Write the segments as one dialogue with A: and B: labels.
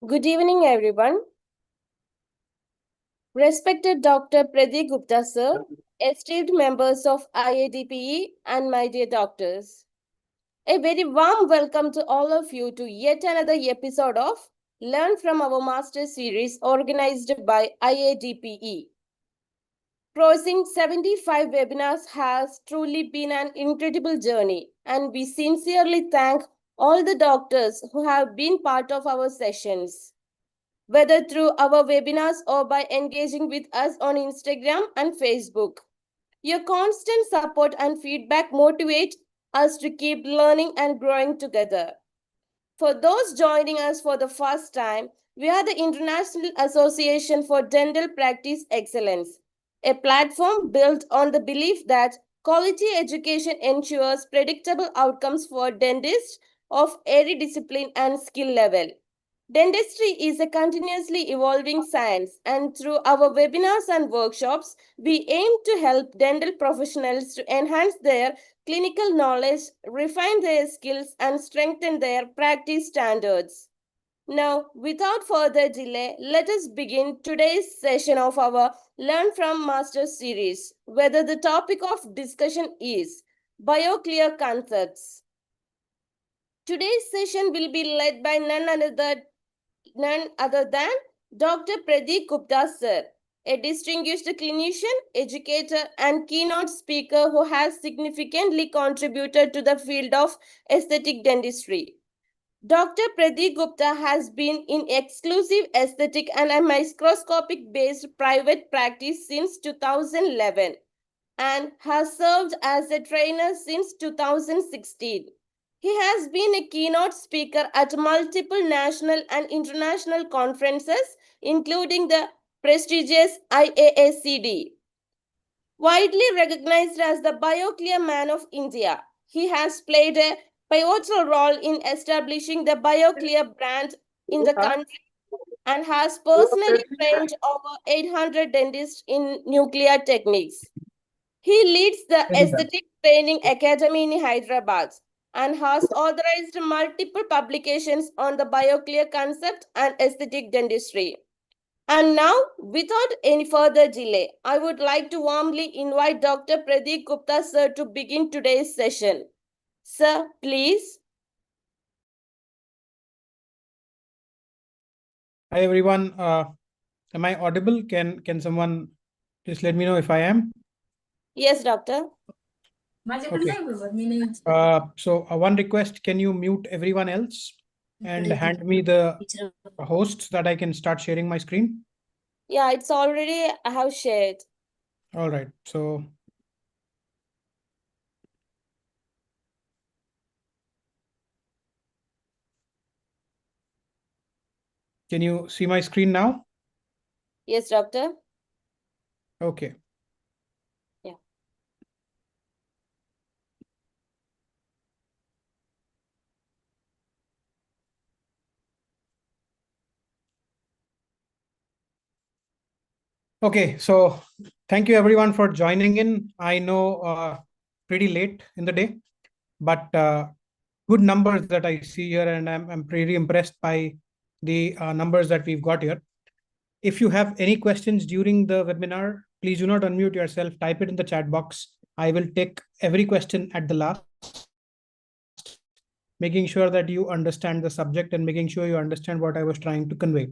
A: Good evening, everyone. Respected Dr. Pradeep Gupta, sir, esteemed members of IADPE, and my dear doctors. A very warm welcome to all of you to yet another episode of Learn from our Master series organized by IADPE. Crossing 75 webinars has truly been an incredible journey, and we sincerely thank all the doctors who have been part of our sessions, whether through our webinars or by engaging with us on Instagram and Facebook. Your constant support and feedback motivate us to keep learning and growing together. For those joining us for the first time, we are the International Association for Dental Practice Excellence, a platform built on the belief that quality education ensures predictable outcomes for dentists of every discipline and skill level. Dentistry is a continuously evolving science, and through our webinars and workshops, we aim to help dental professionals to enhance their clinical knowledge, refine their skills, and strengthen their practice standards. Now, without further delay, let us begin today's session of our Learn from Master series, whether the topic of discussion is BIOCLEAR concepts. Today's session will be led by none other than Dr. Pradeep Gupta sir, a distinguished clinician, educator, and keynote speaker who has significantly contributed to the field of aesthetic dentistry. Dr. Pradeep Gupta has been in exclusive aesthetic and a microscopic based private practice since 2011 and has served as a trainer since 2016. He has been a keynote speaker at multiple national and international conferences, including the prestigious IAACD. Widely recognized as the BioClear Man of India, he has played a pivotal role in establishing the BioClear brand in the country and has personally trained over 800 dentists in nuclear techniques. He leads the Aesthetic Training Academy in Hyderabad and has authorized multiple publications on the BioClear concept and aesthetic dentistry. And now, without any further delay, I would like to warmly invite Dr. Pradeep Gupta sir to begin today's session. Sir, please.
B: Hi everyone. Am I audible? Can someone just let me know if I am?
A: Yes, doctor.
B: Okay. So one request: can you mute everyone else and hand me the hosts that I can start sharing my screen?
A: Yeah, it's already I have shared.
B: All right. So can you see my screen now?
A: Yes, doctor.
B: Okay.
A: Yeah.
B: Okay. So thank you everyone for joining in. I know pretty late in the day, but good numbers that I see here, and I'm pretty impressed by the numbers that we've got here. If you have any questions during the webinar, please do not unmute yourself. Type it in the chat box. I will take every question at the last, making sure that you understand the subject and making sure you understand what I was trying to convey.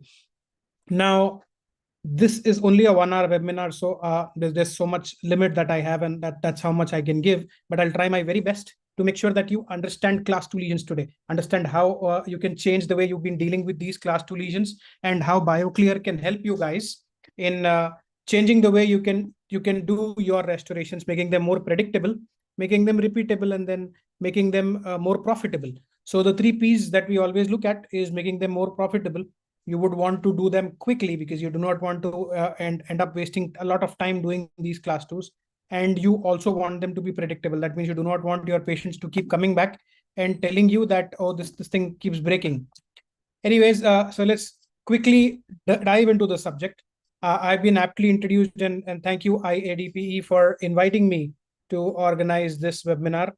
B: Now, this is only a 1 hour webinar, so there's so much limit that I have, and that's how much I can give. But I'll try my very best to make sure that you understand class 2 lesions today, understand how you can change the way you've been dealing with these class 2 lesions, and how BioClear can help you guys in changing the way you can do your restorations, making them more predictable, making them repeatable, and then making them more profitable. So the 3 P's that we always look at is making them more profitable. You would want to do them quickly because you do not want to end up wasting a lot of time doing these class 2s, and you also want them to be predictable. That means you do not want your patients to keep coming back and telling you that, oh, this thing keeps breaking. Anyways, so let's quickly dive into the subject. I've been aptly introduced, and thank you IADPE for inviting me to organize this webinar.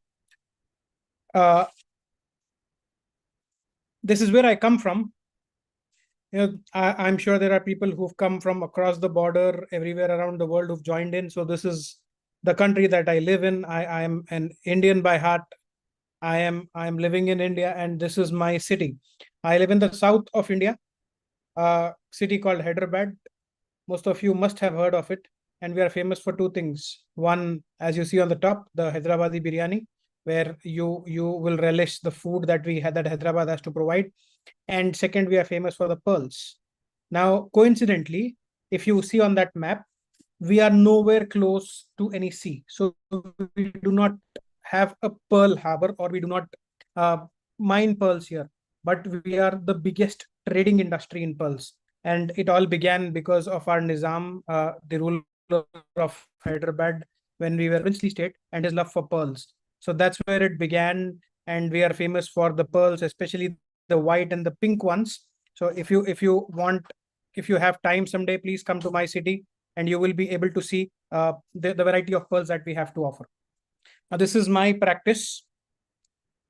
B: This is where I come from. I'm sure there are people who've come from across the border, everywhere around the world, who've joined in. So this is the country that I live in. I am an Indian by heart. I am living in India, and this is my city. I live in the south of India, a city called Hyderabad. Most of you must have heard of it, and we are famous for 2 things. One, as you see on the top, the Hyderabadi biryani, where you will relish the food that we had that Hyderabad has to provide. And second, we are famous for the pearls. Now, coincidentally, if you see on that map, we are nowhere close to any sea. So we do not have a pearl harbor, or we do not uh, mine pearls here. But we are the biggest trading industry in pearls. And it all began because of our Nizam, the ruler of Hyderabad, when we were princely state, and his love for pearls. So that's where it began. And we are famous for the pearls, especially the white and the pink ones. So if you have time someday, please come to my city, and you will be able to see the variety of pearls that we have to offer. Now, this is my practice.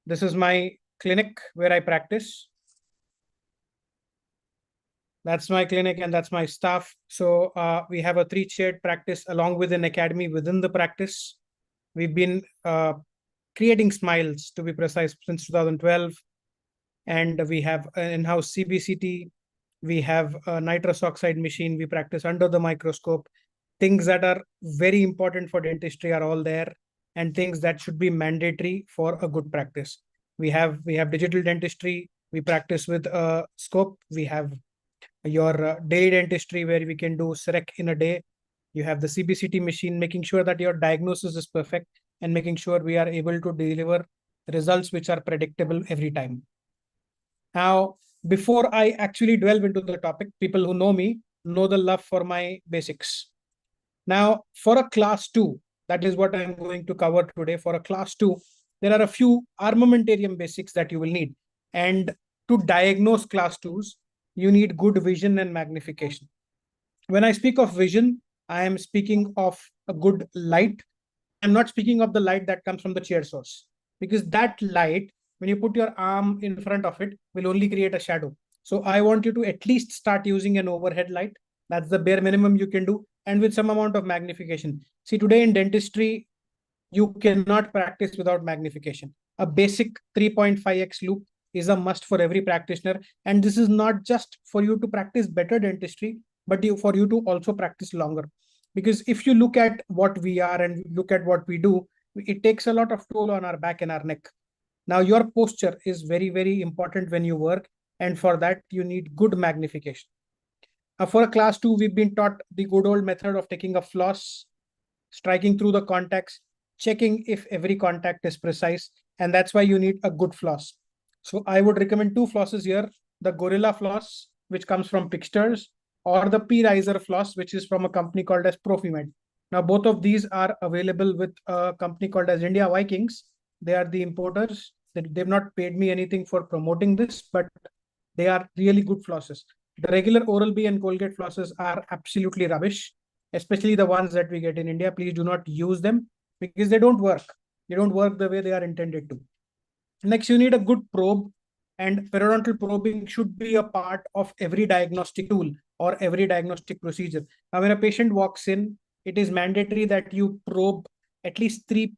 B: This is my clinic where I practice. That's my clinic, and that's my staff. So we have a 3-chaired practice along with an academy within the practice. We've been creating smiles, to be precise, since 2012. And we have an in-house CBCT. We have a nitrous oxide machine. We practice under the microscope. Things that are very important for dentistry are all there, and things that should be mandatory for a good practice. We have digital dentistry. We practice with a scope. We have your day dentistry, where we can do CEREC in a day. You have the CBCT machine, making sure that your diagnosis is perfect and making sure we are able to deliver results which are predictable every time. Now, before I actually delve into the topic, people who know me know the love for my basics. Now, for a class 2, that is what I'm going to cover today. For a class 2, there are a few armamentarium basics that you will need. And to diagnose class 2s, you need good vision and magnification. When I speak of vision, I am speaking of a good light. I'm not speaking of the light that comes from the chair source, because that light, when you put your arm in front of it, will only create a shadow. So I want you to at least start using an overhead light. That's the bare minimum you can do, and with some amount of magnification. See, today in dentistry, you cannot practice without magnification. A basic 3.5x loop is a must for every practitioner. And this is not just for you to practice better dentistry, but for you to also practice longer. Because if you look at what we are and look at what we do, it takes a lot of toll on our back and our neck. Now, your posture is very, very important when you work. And for that, you need good magnification. For a class 2, we've been taught the good old method of taking a floss, striking through the contacts, checking if every contact is precise. And that's why you need a good floss. So I would recommend two flosses here: the Gorilla floss, which comes from Pixters, or the P-Riser floss, which is from a company called as Profimed. Now, both of these are available with a company called as India Vikings. They are the importers. They've not paid me anything for promoting this, but they are really good flosses. The regular Oral-B and Colgate flosses are absolutely rubbish, especially the ones that we get in India. Please do not use them because they don't work. They don't work the way they are intended to. Next, you need a good probe, and periodontal probing should be a part of every diagnostic tool or every diagnostic procedure. Now, when a patient walks in, it is mandatory that you probe at least three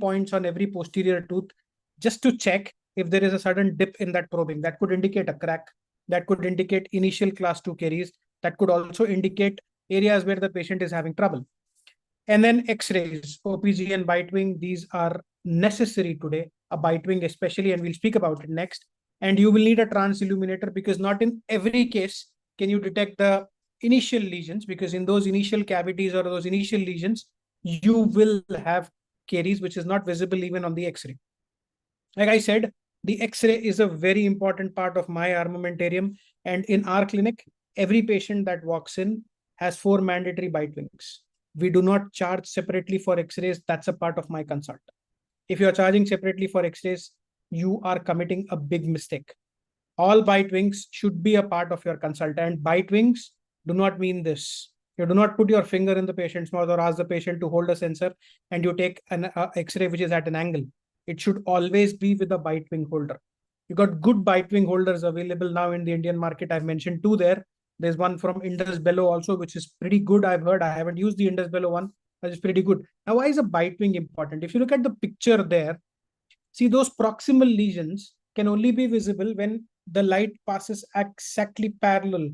B: points on every posterior tooth, just to check if there is a sudden dip in that probing. That could indicate a crack, that could indicate initial class 2 caries, that could also indicate areas where the patient is having trouble. And then X-rays, OPG and bite wing, these are necessary today, a bite wing especially, and we'll speak about it next. And you will need a transilluminator, because not in every case can you detect the initial lesions, because in those initial cavities or those initial lesions, you will have caries, which is not visible even on the X-ray. Like I said, the X-ray is a very important part of my armamentarium. And in our clinic, every patient that walks in has 4 mandatory bite wings. We do not charge separately for X-rays. That's a part of my consult. If you're charging separately for X-rays, you are committing a big mistake. All bite wings should be a part of your consult. And bite wings do not mean this. You do not put your finger in the patient's mouth or ask the patient to hold a sensor and you take an X-ray which is at an angle. It should always be with a bite wing holder. You got good bite wing holders available now in the Indian market. I've mentioned 2 there. There's one from Indus Bello also, which is pretty good. I've heard. I haven't used the Indus Bello one, but it's pretty good. Now, why is a bite wing important? If you look at the picture there, see, those proximal lesions can only be visible when the light passes exactly parallel.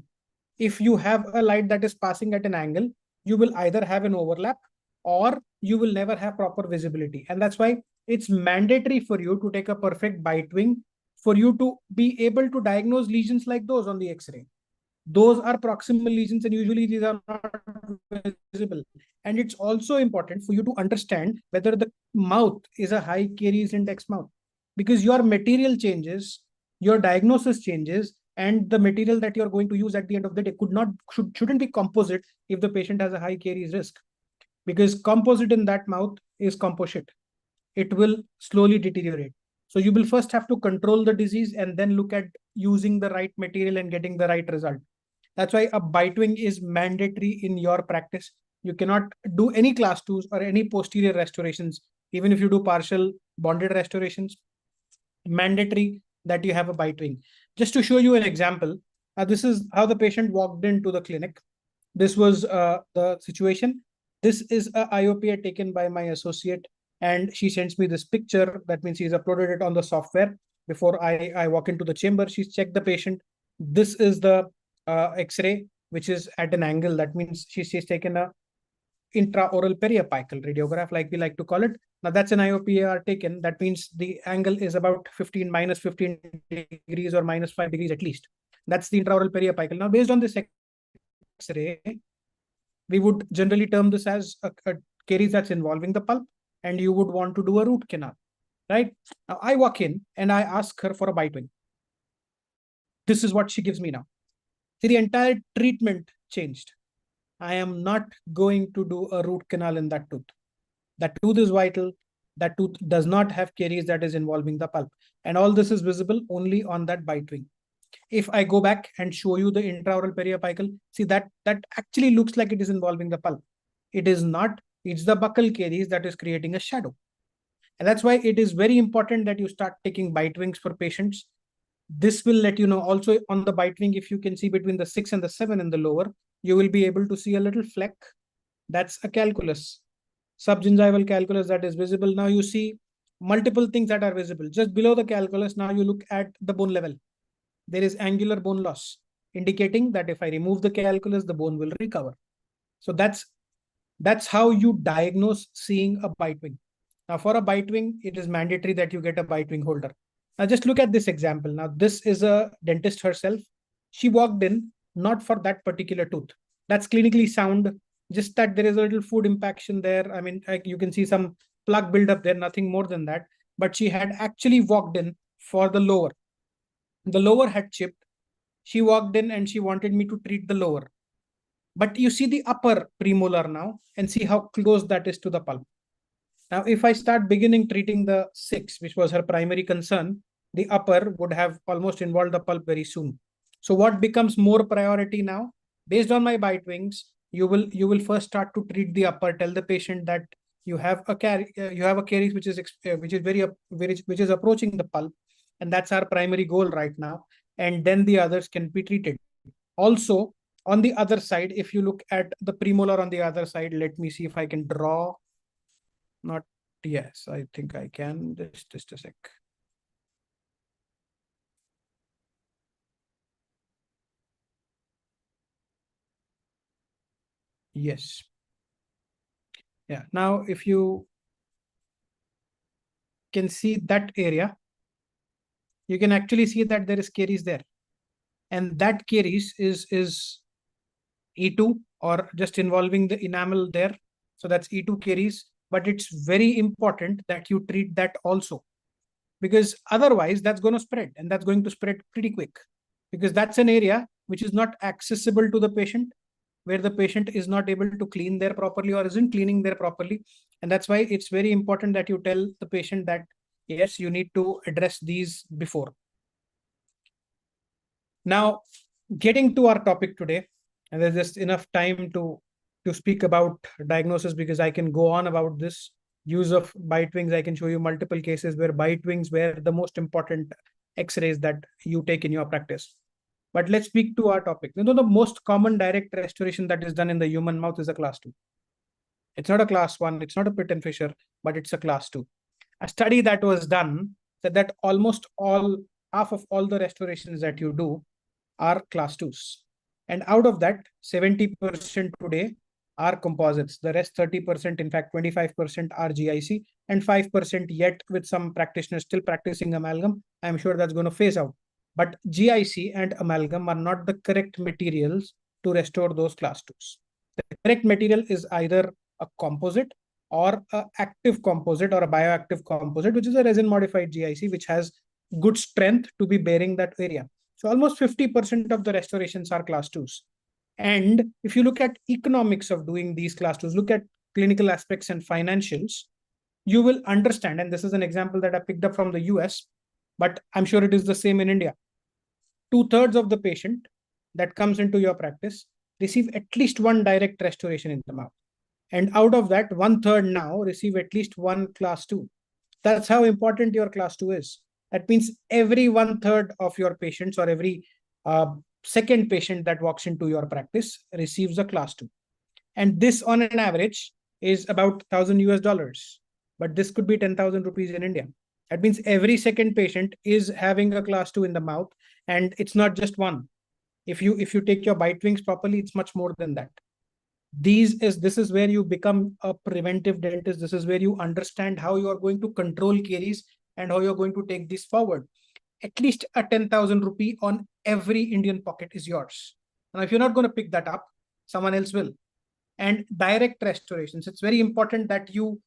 B: If you have a light that is passing at an angle, you will either have an overlap or you will never have proper visibility. And that's why it's mandatory for you to take a perfect bite wing for you to be able to diagnose lesions like those on the X-ray. Those are proximal lesions, and usually these are not visible. And it's also important for you to understand whether the mouth is a high caries index mouth, because your material changes, your diagnosis changes, and the material that you're going to use at the end of the day shouldn't be composite if the patient has a high caries risk, because composite in that mouth is composite. It will slowly deteriorate. So you will first have to control the disease and then look at using the right material and getting the right result. That's why a bite wing is mandatory in your practice. You cannot do any class 2s or any posterior restorations, even if you do partial bonded restorations. Mandatory that you have a bite wing. Just to show you an example, this is how the patient walked into the clinic. This was the situation. This is a IOPA taken by my associate, and she sends me this picture. That means she's uploaded it on the software. Before I walk into the chamber, she's checked the patient. This is the X-ray, which is at an angle. That means she's taken a intraoral periapical radiograph, like we like to call it. Now that's an IOPAR taken. That means the angle is about 15 minus 15 degrees or minus 5 degrees at least. That's the intraoral periapical. Now, based on this X-ray, we would generally term this as a caries that's involving the pulp, and you would want to do a root canal, right? Now, I walk in and I ask her for a bite wing. This is what she gives me now. See, the entire treatment changed. I am not going to do a root canal in that tooth. That tooth is vital. That tooth does not have caries that is involving the pulp. And all this is visible only on that bite wing. If I go back and show you the intraoral periapical, see that actually looks like it is involving the pulp. It is not. It's the buccal caries that is creating a shadow. And that's why it is very important that you start taking bite wings for patients. This will let you know also on the bite wing, if you can see between the 6 and the 7 in the lower, you will be able to see a little fleck. That's a calculus, subgingival calculus that is visible. Now you see multiple things that are visible. Just below the calculus, now you look at the bone level. There is angular bone loss, indicating that if I remove the calculus, the bone will recover. So that's how you diagnose seeing a bite wing. Now, for a bite wing, it is mandatory that you get a bite wing holder. Now, just look at this example. Now, this is a dentist herself. She walked in not for that particular tooth. That's clinically sound. Just that there is a little food impaction there. I mean, you can see some plug buildup there, nothing more than that. But she had actually walked in for the lower. The lower had chipped. She walked in and she wanted me to treat the lower. But you see the upper premolar now and see how close that is to the pulp. Now, if I start beginning treating the 6, which was her primary concern, the upper would have almost involved the pulp very soon. So what becomes more priority now? Based on my bite wings, you will first start to treat the upper. Tell the patient that you have a caries which is which is approaching the pulp, and that's our primary goal right now. And then the others can be treated. Also, on the other side, if you look at the premolar on the other side, let me see if I can draw. Not, yes, I think I can. Just a sec. Yes. Yeah. Now, if you can see that area, you can actually see that there is caries there. And that caries is E2 or just involving the enamel there. So that's E2 caries. But it's very important that you treat that also, because otherwise that's going to spread, and that's going to spread pretty quick, because that's an area which is not accessible to the patient, where the patient is not able to clean there properly or isn't cleaning there properly. And that's why it's very important that you tell the patient that, yes, you need to address these before. Now, getting to our topic today, and there's just enough time to speak about diagnosis, because I can go on about this use of bite wings. I can show you multiple cases where bite wings were the most important x-rays that you take in your practice. But let's speak to our topic. You know, the most common direct restoration that is done in the human mouth is a class 2. It's not a class 1, it's not a Pitt and Fisher, but it's a class 2. A study that was done said that almost half of all the restorations that you do are class 2s. And out of that, 70% today are composites. The rest 30%, in fact, 25% are GIC, and 5% yet with some practitioners still practicing amalgam. I'm sure that's going to phase out. But GIC and amalgam are not the correct materials to restore those class 2s. The correct material is either a composite or an active composite or a bioactive composite, which is a resin modified GIC, which has good strength to be bearing that area. So almost 50% of the restorations are class 2s. And if you look at economics of doing these class 2s, look at clinical aspects and financials, you will understand, and this is an example that I picked up from the US, but I'm sure it is the same in India. 2/3 of the patient that comes into your practice receive at least one direct restoration in the mouth. And out of that, 1/3 now receive at least one class 2. That's how important your class 2 is. That means every 1/3 of your patients, or every second patient that walks into your practice, receives a class 2. And this on an average is about $1,000 US. But this could be 10,000 rupees in India. That means every second patient is having a class 2 in the mouth, and it's not just one. If you take your bite wings properly, it's much more than that. This is where you become a preventive dentist. This is where you understand how you are going to control caries and how you're going to take this forward. At least a 10,000 rupee on every Indian pocket is yours. And if you're not going to pick that up, someone else will. And direct restorations, it's very important that you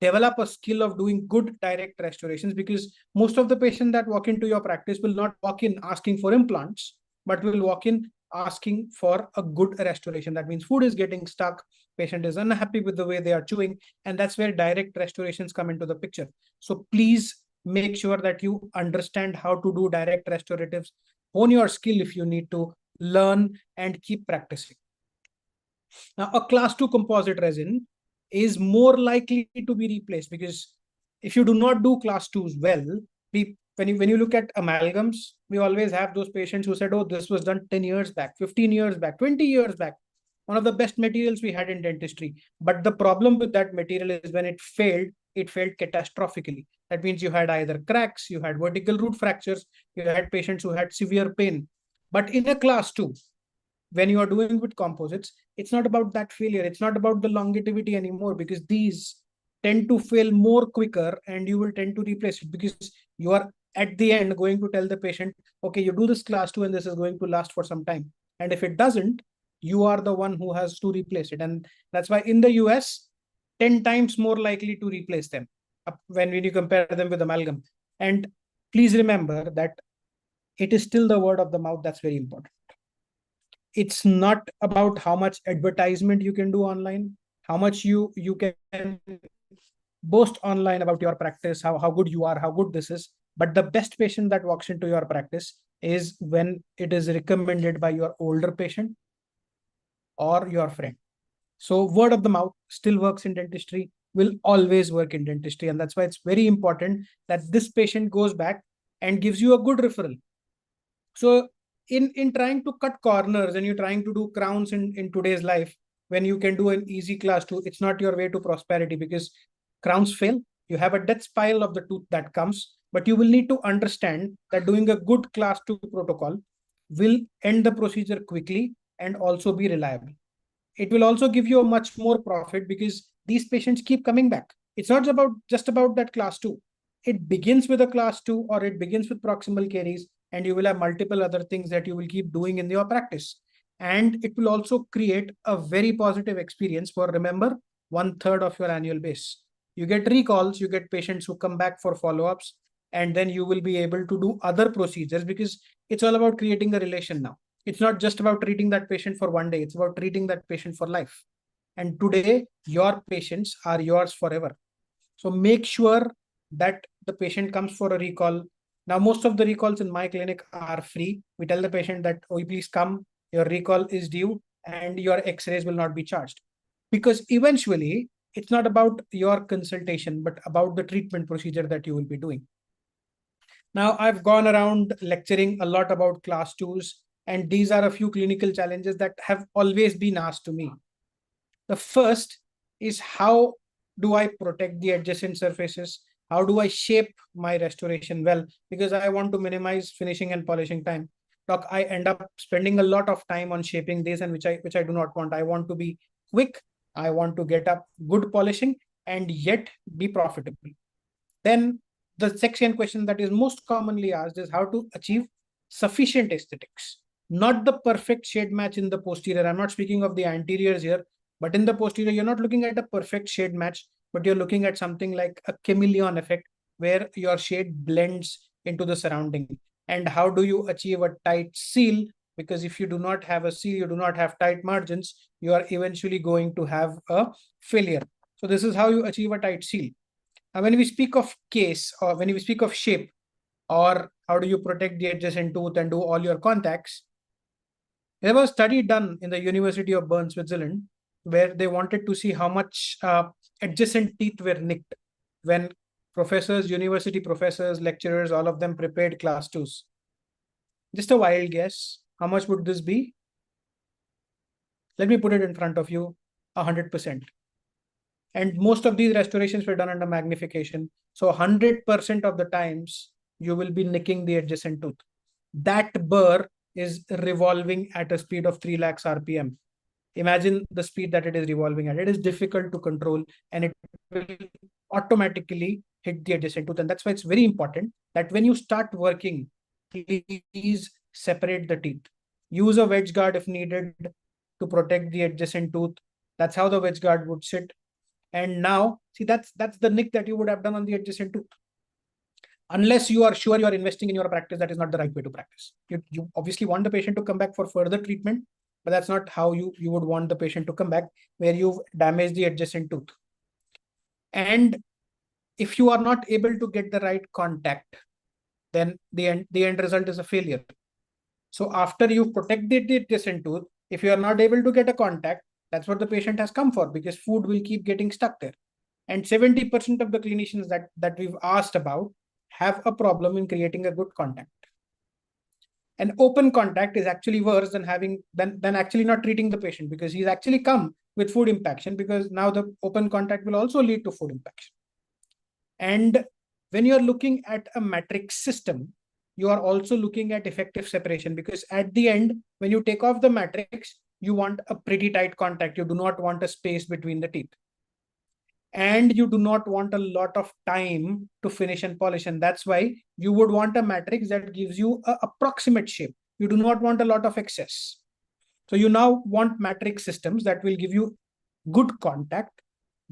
B: develop a skill of doing good direct restorations, because most of the patients that walk into your practice will not walk in asking for implants, but will walk in asking for a good restoration. That means food is getting stuck, patient is unhappy with the way they are chewing, and that's where direct restorations come into the picture. So please make sure that you understand how to do direct restoratives, hone your skill if you need to, learn and keep practicing. Now, a class 2 composite resin is more likely to be replaced, because if you do not do class 2s well, when you look at amalgams, we always have those patients who said, oh, this was done 10 years back, 15 years back, 20 years back. One of the best materials we had in dentistry. But the problem with that material is when it failed catastrophically. That means you had either cracks, you had vertical root fractures, you had patients who had severe pain. But in a class 2, when you are doing with composites, it's not about that failure. It's not about the longevity anymore, because these tend to fail more quicker and you will tend to replace it, because you are at the end going to tell the patient, okay, you do this class 2 and this is going to last for some time. And if it doesn't, you are the one who has to replace it. And that's why in the US, 10 times more likely to replace them when you compare them with amalgam. And please remember that it is still the word of the mouth that's very important. It's not about how much advertisement you can do online, how much you can boast online about your practice, how good you are, how good this is. But the best patient that walks into your practice is when it is recommended by your older patient or your friend. So word of the mouth still works in dentistry, will always work in dentistry. And that's why it's very important that this patient goes back and gives you a good referral. So in trying to cut corners and you're trying to do crowns in today's life, when you can do an easy class 2, it's not your way to prosperity, because crowns fail. You have a death spiral of the tooth that comes, but you will need to understand that doing a good class 2 protocol will end the procedure quickly and also be reliable. It will also give you a much more profit, because these patients keep coming back. It's not about just about that class 2. It begins with a class 2 or it begins with proximal caries, and you will have multiple other things that you will keep doing in your practice. And it will also create a very positive experience for, remember, 1/3 of your annual base. You get recalls, you get patients who come back for follow-ups, and then you will be able to do other procedures, because it's all about creating a relation now. It's not just about treating that patient for one day, it's about treating that patient for life. And today, your patients are yours forever. So make sure that the patient comes for a recall. Now, most of the recalls in my clinic are free. We tell the patient that, oh, please come, your recall is due, and your x-rays will not be charged. Because eventually, it's not about your consultation, but about the treatment procedure that you will be doing. Now, I've gone around lecturing a lot about class 2s, and these are a few clinical challenges that have always been asked to me. The first is, how do I protect the adjacent surfaces? How do I shape my restoration well? Because I want to minimize finishing and polishing time. Doc, I end up spending a lot of time on shaping this, and which I do not want. I want to be quick. I want to get up good polishing and yet be profitable. Then the second question that is most commonly asked is how to achieve sufficient aesthetics, not the perfect shade match in the posterior. I'm not speaking of the anteriors here, but in the posterior, you're not looking at a perfect shade match, but you're looking at something like a chameleon effect, where your shade blends into the surrounding. And how do you achieve a tight seal? Because if you do not have a seal, you do not have tight margins, you are eventually going to have a failure. So this is how you achieve a tight seal. Now, when we speak of case, or when we speak of shape, or how do you protect the adjacent tooth and do all your contacts, there was a study done in the University of Bern, Switzerland, where they wanted to see how much adjacent teeth were nicked when professors, university professors, lecturers, all of them prepared class 2s. Just a wild guess. How much would this be? Let me put it in front of you, 100%. And most of these restorations were done under magnification. So 100% of the times you will be nicking the adjacent tooth. That burr is revolving at a speed of 3 lakhs RPM. Imagine the speed that it is revolving at. It is difficult to control, and it will automatically hit the adjacent tooth. And that's why it's very important that when you start working, please separate the teeth. Use a wedge guard if needed to protect the adjacent tooth. That's how the wedge guard would sit. And now, see, that's the nick that you would have done on the adjacent tooth. unless you are sure you are investing in your practice, that is not the right way to practice. You obviously want the patient to come back for further treatment, but that's not how you would want the patient to come back, where you've damaged the adjacent tooth. And if you are not able to get the right contact, then the end result is a failure. So after you protected the adjacent tooth, if you are not able to get a contact, that's what the patient has come for, because food will keep getting stuck there. And 70% of the clinicians that we've asked about have a problem in creating a good contact. And open contact is actually worse than actually not treating the patient, because he's actually come with food impaction, because now the open contact will also lead to food impaction. And when you're looking at a matrix system, you are also looking at effective separation, because at the end, when you take off the matrix, you want a pretty tight contact. You do not want a space between the teeth. And you do not want a lot of time to finish and polish. And that's why you would want a matrix that gives you an approximate shape. You do not want a lot of excess. So you now want matrix systems that will give you good contact,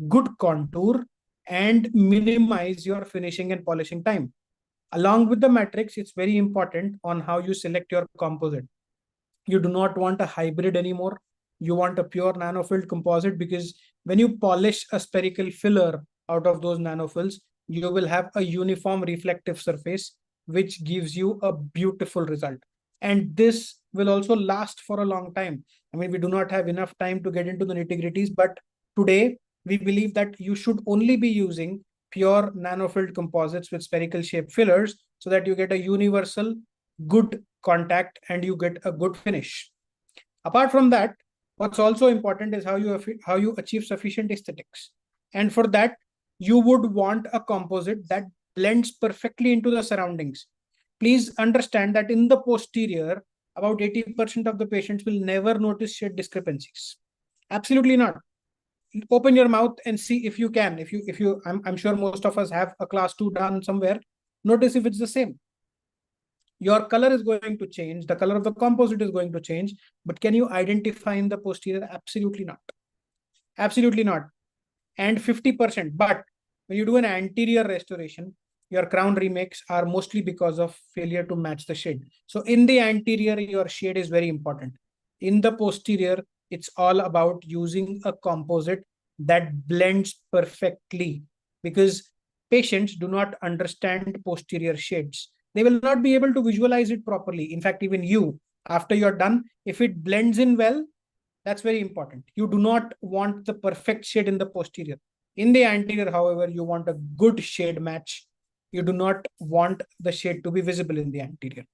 B: good contour, and minimize your finishing and polishing time. Along with the matrix, it's very important on how you select your composite. You do not want a hybrid anymore. You want a pure nanofilled composite, because when you polish a spherical filler out of those nanofills, you will have a uniform reflective surface, which gives you a beautiful result. And this will also last for a long time. I mean, we do not have enough time to get into the nitty-gritties, but today we believe that you should only be using pure nanofilled composites with spherical shape fillers, so that you get a universal good contact and you get a good finish. Apart from that, what's also important is how you achieve sufficient aesthetics. And for that, you would want a composite that blends perfectly into the surroundings. Please understand that in the posterior, about 80% of the patients will never notice shade discrepancies. Absolutely not. Open your mouth and see if you can. I'm sure most of us have a class 2 done somewhere. Notice if it's the same. Your color is going to change, the color of the composite is going to change, but can you identify in the posterior? Absolutely not. Absolutely not. And 50%. But when you do an anterior restoration, your crown remakes are mostly because of failure to match the shade. So in the anterior, your shade is very important. In the posterior, it's all about using a composite that blends perfectly, because patients do not understand posterior shades. They will not be able to visualize it properly. In fact, even you, after you're done, if it blends in well, that's very important. You do not want the perfect shade in the posterior. In the anterior, however, you want a good shade match. You do not want the shade to be visible in the anterior.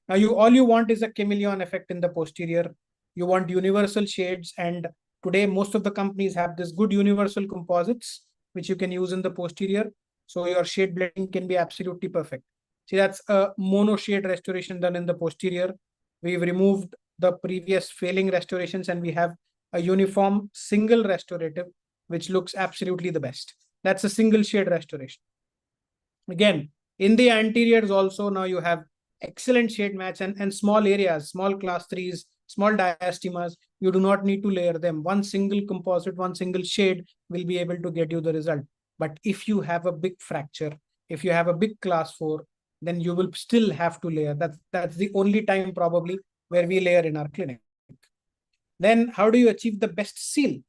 B: Now, all you want is a chameleon effect in the posterior. You want universal shades, and today most of the companies have this good universal composites which you can use in the posterior. So your shade blending can be absolutely perfect. See, that's a mono shade restoration done in the posterior. We've removed the previous failing restorations, and we have a uniform single restorative, which looks absolutely the best. That's a single shade restoration. Again, in the anteriors also, now you have excellent shade match, and small areas, small class 3s, small diastemas, you do not need to layer them. One single composite, one single shade will be able to get you the result. But if you have a big fracture, if you have a big class 4, then you will still have to layer. That's the only time probably where we layer in our clinic. Then how do you achieve the best seal?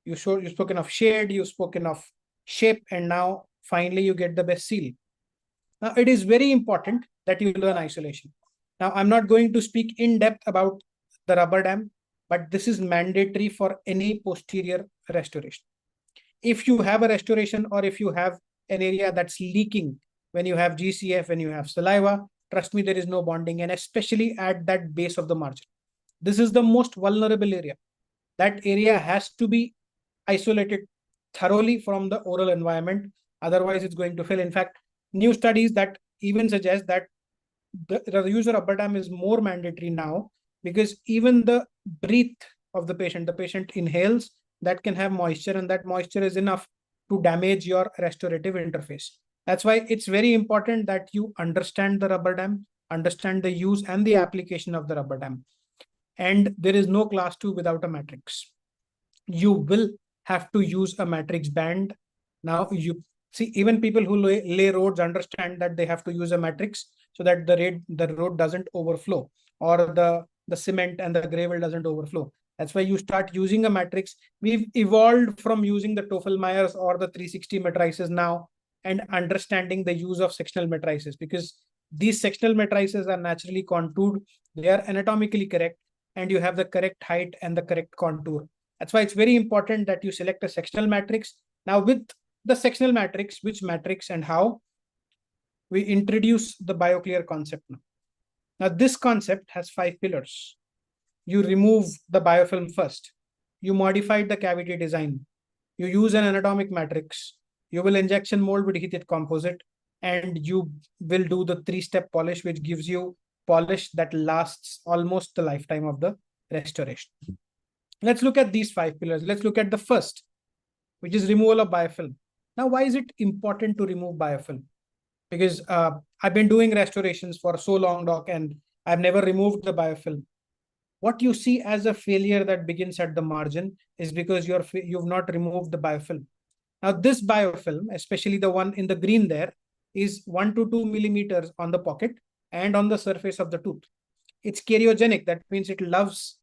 B: You've spoken of shade, you've spoken of shape, and now finally you get the best seal. Now, it is very important that you learn isolation. Now, I'm not going to speak in depth about the rubber dam, but this is mandatory for any posterior restoration. If you have a restoration, or if you have an area that's leaking, when you have GCF, when you have saliva, trust me, there is no bonding, and especially at that base of the margin. This is the most vulnerable area. That area has to be isolated thoroughly from the oral environment. Otherwise, it's going to fail. In fact, new studies that even suggest that the use of rubber dam is more mandatory now, because even the breath of the patient inhales, that can have moisture, and that moisture is enough to damage your restorative interface. That's why it's very important that you understand the rubber dam, understand the use and the application of the rubber dam. And there is no class 2 without a matrix. You will have to use a matrix band. Now, See, even people who lay roads understand that they have to use a matrix so that the road doesn't overflow, or the cement and the gravel doesn't overflow. That's why you start using a matrix. We've evolved from using the Toffel-Myers or the 360 matrices now, and understanding the use of sectional matrices, because these sectional matrices are naturally contoured, they are anatomically correct, and you have the correct height and the correct contour. That's why it's very important that you select a sectional matrix. Now, with the sectional matrix, which matrix and how, we introduce the BIOCLEAR concept now. Now, this concept has 5 pillars. You remove the biofilm first. You modified the cavity design. You use an anatomic matrix. You will injection mold with heated composite, and you will do the 3-step polish, which gives you polish that lasts almost the lifetime of the restoration. Let's look at these 5 pillars. Let's look at the first, which is removal of biofilm. Now, why is it important to remove biofilm? Because I've been doing restorations for so long, doc, and I've never removed the biofilm. What you see as a failure that begins at the margin is because you've not removed the biofilm. Now, this biofilm, especially the one in the green there, is 1 to 2 millimeters on the pocket and on the surface of the tooth. It's karyogenic. That means it loves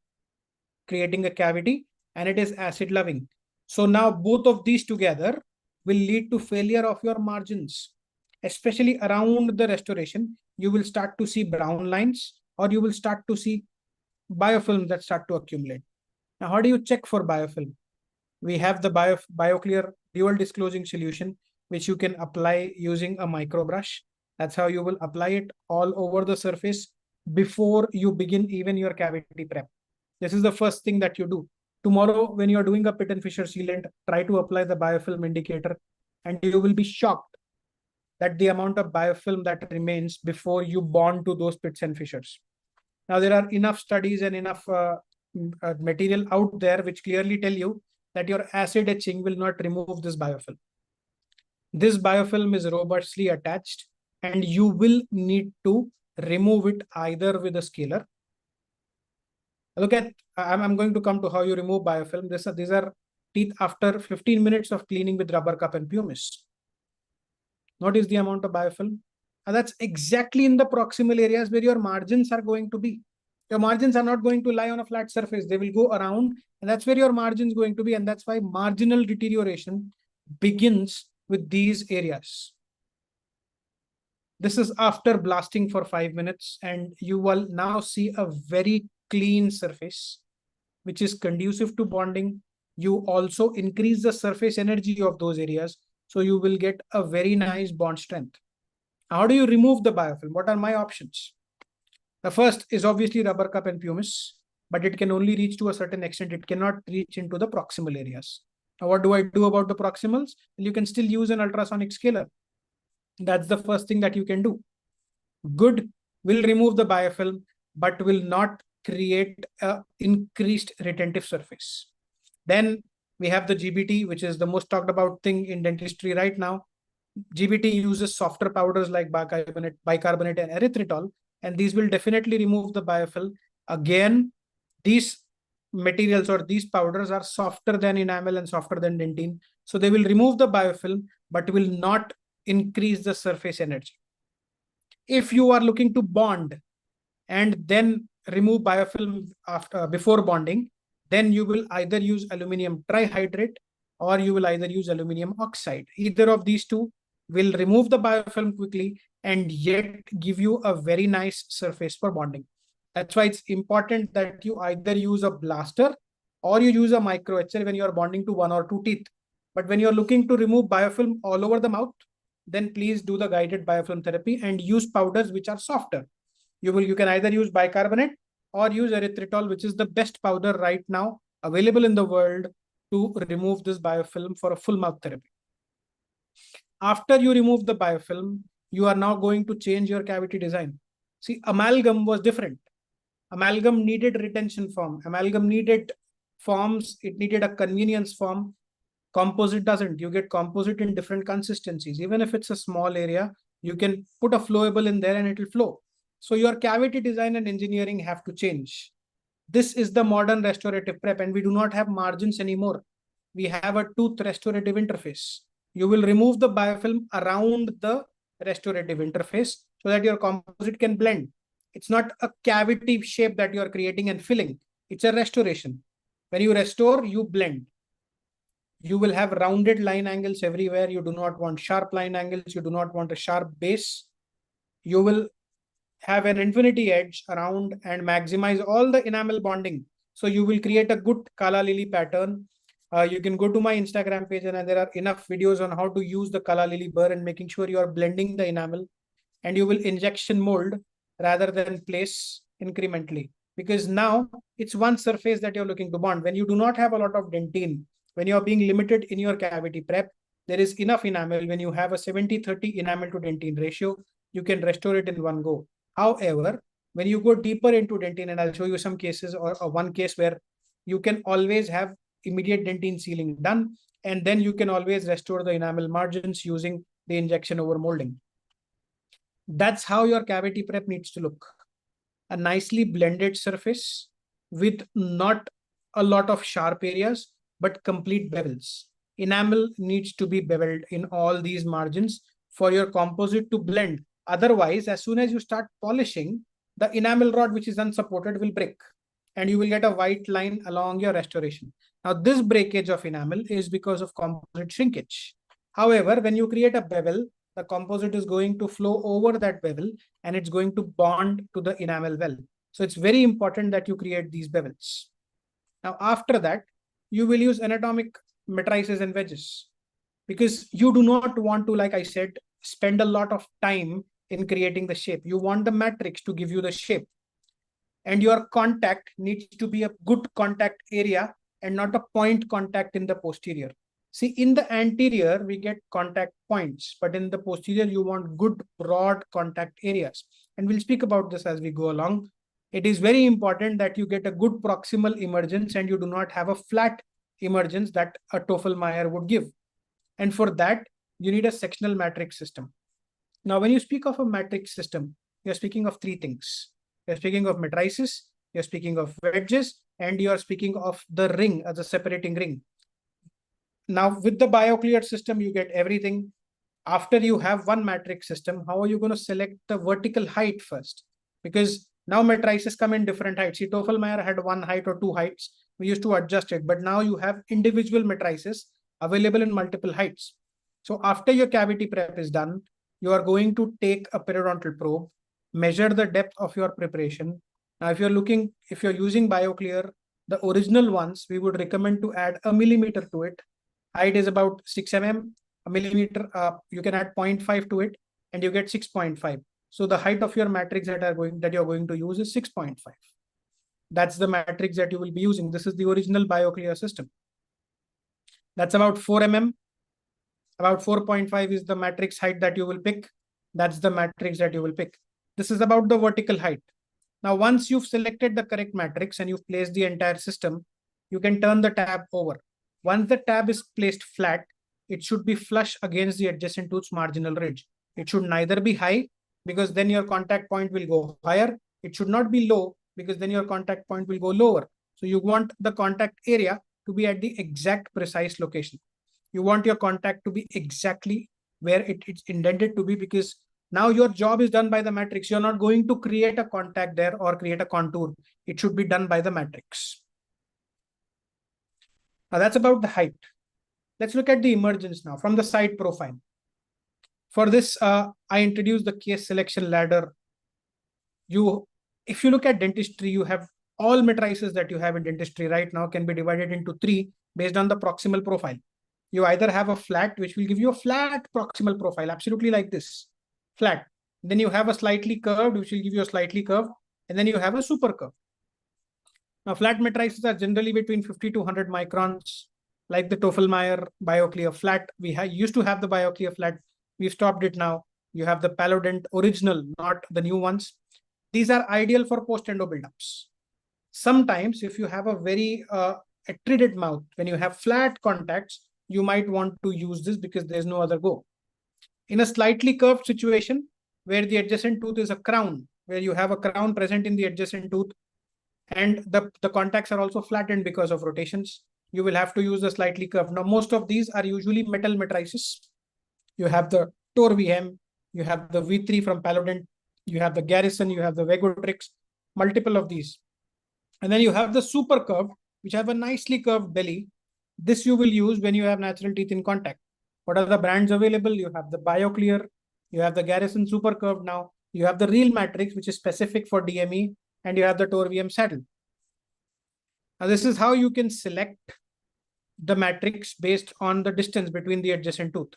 B: creating a cavity, and it is acid loving. So now both of these together will lead to failure of your margins, especially around the restoration. You will start to see brown lines, or you will start to see biofilms that start to accumulate. Now, how do you check for biofilm? We have the BIOCLEAR dual disclosing solution, which you can apply using a micro brush. That's how you will apply it all over the surface before you begin even your cavity prep. This is the first thing that you do. Tomorrow, when you're doing a pit and fissure sealant, try to apply the biofilm indicator, and you will be shocked that the amount of biofilm that remains before you bond to those pits and fissures. Now, there are enough studies and enough material out there which clearly tell you that your acid etching will not remove this biofilm. This biofilm is robustly attached, and you will need to remove it either with a scaler. Look at, I'm going to come to how you remove biofilm. These are teeth after 15 minutes of cleaning with rubber cup and pumice. Notice the amount of biofilm. And that's exactly in the proximal areas where your margins are going to be. Your margins are not going to lie on a flat surface. They will go around, and that's where your margin is going to be. And that's why marginal deterioration begins with these areas. This is after blasting for 5 minutes, and you will now see a very clean surface, which is conducive to bonding. You also increase the surface energy of those areas, so you will get a very nice bond strength. How do you remove the biofilm? What are my options? The first is obviously rubber cup and pumice, but it can only reach to a certain extent. It cannot reach into the proximal areas. Now, what do I do about the proximals? You can still use an ultrasonic scaler. That's the first thing that you can do. Good will remove the biofilm, but will not create an increased retentive surface. Then we have the GBT, which is the most talked about thing in dentistry right now. GBT uses softer powders like bicarbonate and erythritol, and these will definitely remove the biofilm. Again, these materials or these powders are softer than enamel and softer than dentine. So they will remove the biofilm, but will not increase the surface energy. If you are looking to bond and then remove biofilm before bonding, then you will either use aluminum trihydrate or you will either use aluminum oxide. Either of these two will remove the biofilm quickly and yet give you a very nice surface for bonding. That's why it's important that you either use a blaster or you use a micro etcher when you are bonding to 1 or 2 teeth. But when you're looking to remove biofilm all over the mouth, then please do the guided biofilm therapy and use powders which are softer. You can either use bicarbonate or use erythritol, which is the best powder right now available in the world to remove this biofilm for a full mouth therapy. After you remove the biofilm, you are now going to change your cavity design. See, amalgam was different. Amalgam needed retention form. Amalgam needed forms. It needed a convenience form. Composite doesn't. You get composite in different consistencies. Even if it's a small area, you can put a flowable in there and it will flow. So your cavity design and engineering have to change. This is the modern restorative prep, and we do not have margins anymore. We have a tooth restorative interface. You will remove the biofilm around the restorative interface so that your composite can blend. It's not a cavity shape that you are creating and filling. It's a restoration. When you restore, you blend. You will have rounded line angles everywhere. You do not want sharp line angles. You do not want a sharp base. You will have an infinity edge around and maximize all the enamel bonding. So you will create a good Kala Lily pattern. You can go to my Instagram page and there are enough videos on how to use the Kala Lily burr and making sure you are blending the enamel, and you will injection mold rather than place incrementally, because now it's one surface that you're looking to bond. When you do not have a lot of dentine, when you're being limited in your cavity prep, there is enough enamel. When you have a 70-30 enamel to dentine ratio, you can restore it in one go. However, when you go deeper into dentine, and I'll show you some cases or one case where you can always have immediate dentine sealing done, and then you can always restore the enamel margins using the injection over molding. That's how your cavity prep needs to look. A nicely blended surface with not a lot of sharp areas, but complete bevels. Enamel needs to be beveled in all these margins for your composite to blend. Otherwise, as soon as you start polishing, the enamel rod, which is unsupported, will break and you will get a white line along your restoration. Now, this breakage of enamel is because of composite shrinkage. However, when you create a bevel, the composite is going to flow over that bevel and it's going to bond to the enamel well. So it's very important that you create these bevels. Now, after that, you will use anatomic matrices and wedges, because you do not want to, like I said, spend a lot of time in creating the shape. You want the matrix to give you the shape. And your contact needs to be a good contact area and not a point contact in the posterior. See, in the anterior, we get contact points, but in the posterior, you want good broad contact areas. And we'll speak about this as we go along. It is very important that you get a good proximal emergence and you do not have a flat emergence that a Toffel-Mayer would give. And for that, you need a sectional matrix system. Now, when you speak of a matrix system, you're speaking of three things. You're speaking of matrices, you're speaking of wedges, and you're speaking of the ring as a separating ring. Now, with the BIOCLEAR system, you get everything. After you have one matrix system, how are you going to select the vertical height first? Because now matrices come in different heights. See, Toffel-Mayer had one height or two heights. We used to adjust it, but now you have individual matrices available in multiple heights. So after your cavity prep is done, you are going to take a periodontal probe, measure the depth of your preparation. Now, if you're using BIOCLEAR, the original ones, we would recommend to add a millimeter to it. Height is about 6 mm, a millimeter, you can add 0.5 to it and you get 6.5. So the height of your matrix that you're going to use is 6.5. That's the matrix that you will be using. This is the original BIOCLEAR system. That's about 4 mm. About 4.5 is the matrix height that you will pick. That's the matrix that you will pick. This is about the vertical height. Now, once you've selected the correct matrix and you've placed the entire system, you can turn the tab over. Once the tab is placed flat, it should be flush against the adjacent tooth's marginal ridge. It should neither be high, because then your contact point will go higher. It should not be low, because then your contact point will go lower. So you want the contact area to be at the exact precise location. You want your contact to be exactly where it's intended to be, because now your job is done by the matrix. You're not going to create a contact there or create a contour. It should be done by the matrix. Now that's about the height. Let's look at the emergence now from the side profile. For this, I introduced the case selection ladder. If you look at dentistry, you have all matrices that you have in dentistry right now can be divided into three based on the proximal profile. You either have a flat, which will give you a flat proximal profile, absolutely like this, flat. Then you have a slightly curved, which will give you a slightly curved, and then you have a super curve. Now, flat matrices are generally between 50 to 100 microns, like the Toffel-Mayer BIOCLEAR flat. We used to have the BIOCLEAR flat. We've stopped it now. You have the Palodent original, not the new ones. These are ideal for post-endo buildups. Sometimes, if you have a very treated mouth, when you have flat contacts, you might want to use this because there's no other go. In a slightly curved situation, where the adjacent tooth is a crown, where you have a crown present in the adjacent tooth, and the contacts are also flattened because of rotations, you will have to use a slightly curved. Now, most of these are usually metal matrices. You have the Tor VM, you have the V3 from Paladin, you have the Garrison, you have the Vegotrix, multiple of these. And then you have the super curved, which have a nicely curved belly. This you will use when you have natural teeth in contact. What are the brands available? You have the BioClear, you have the Garrison super curved now, you have the Real Matrix, which is specific for DME, and you have the Tor VM saddle. Now, this is how you can select the matrix based on the distance between the adjacent tooth.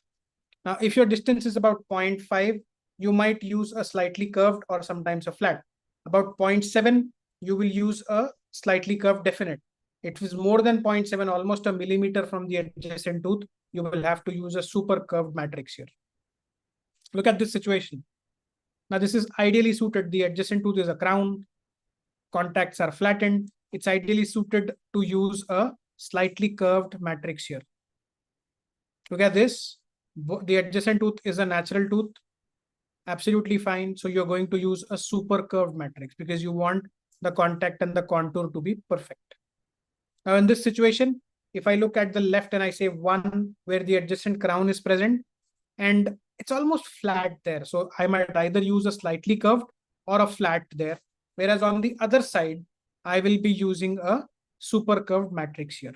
B: Now, if your distance is about 0.5, you might use a slightly curved or sometimes a flat. About 0.7, you will use a slightly curved definite. It is more than 0.7, almost a millimeter from the adjacent tooth, you will have to use a super curved matrix here. Look at this situation. Now, this is ideally suited. The adjacent tooth is a crown, contacts are flattened. It's ideally suited to use a slightly curved matrix here. Look at this. The adjacent tooth is a natural tooth. Absolutely fine. So you're going to use a super curved matrix because you want the contact and the contour to be perfect. Now, in this situation, if I look at the left and I say 1 where the adjacent crown is present and it's almost flat there. So I might either use a slightly curved or a flat there. Whereas on the other side, I will be using a super curved matrix here.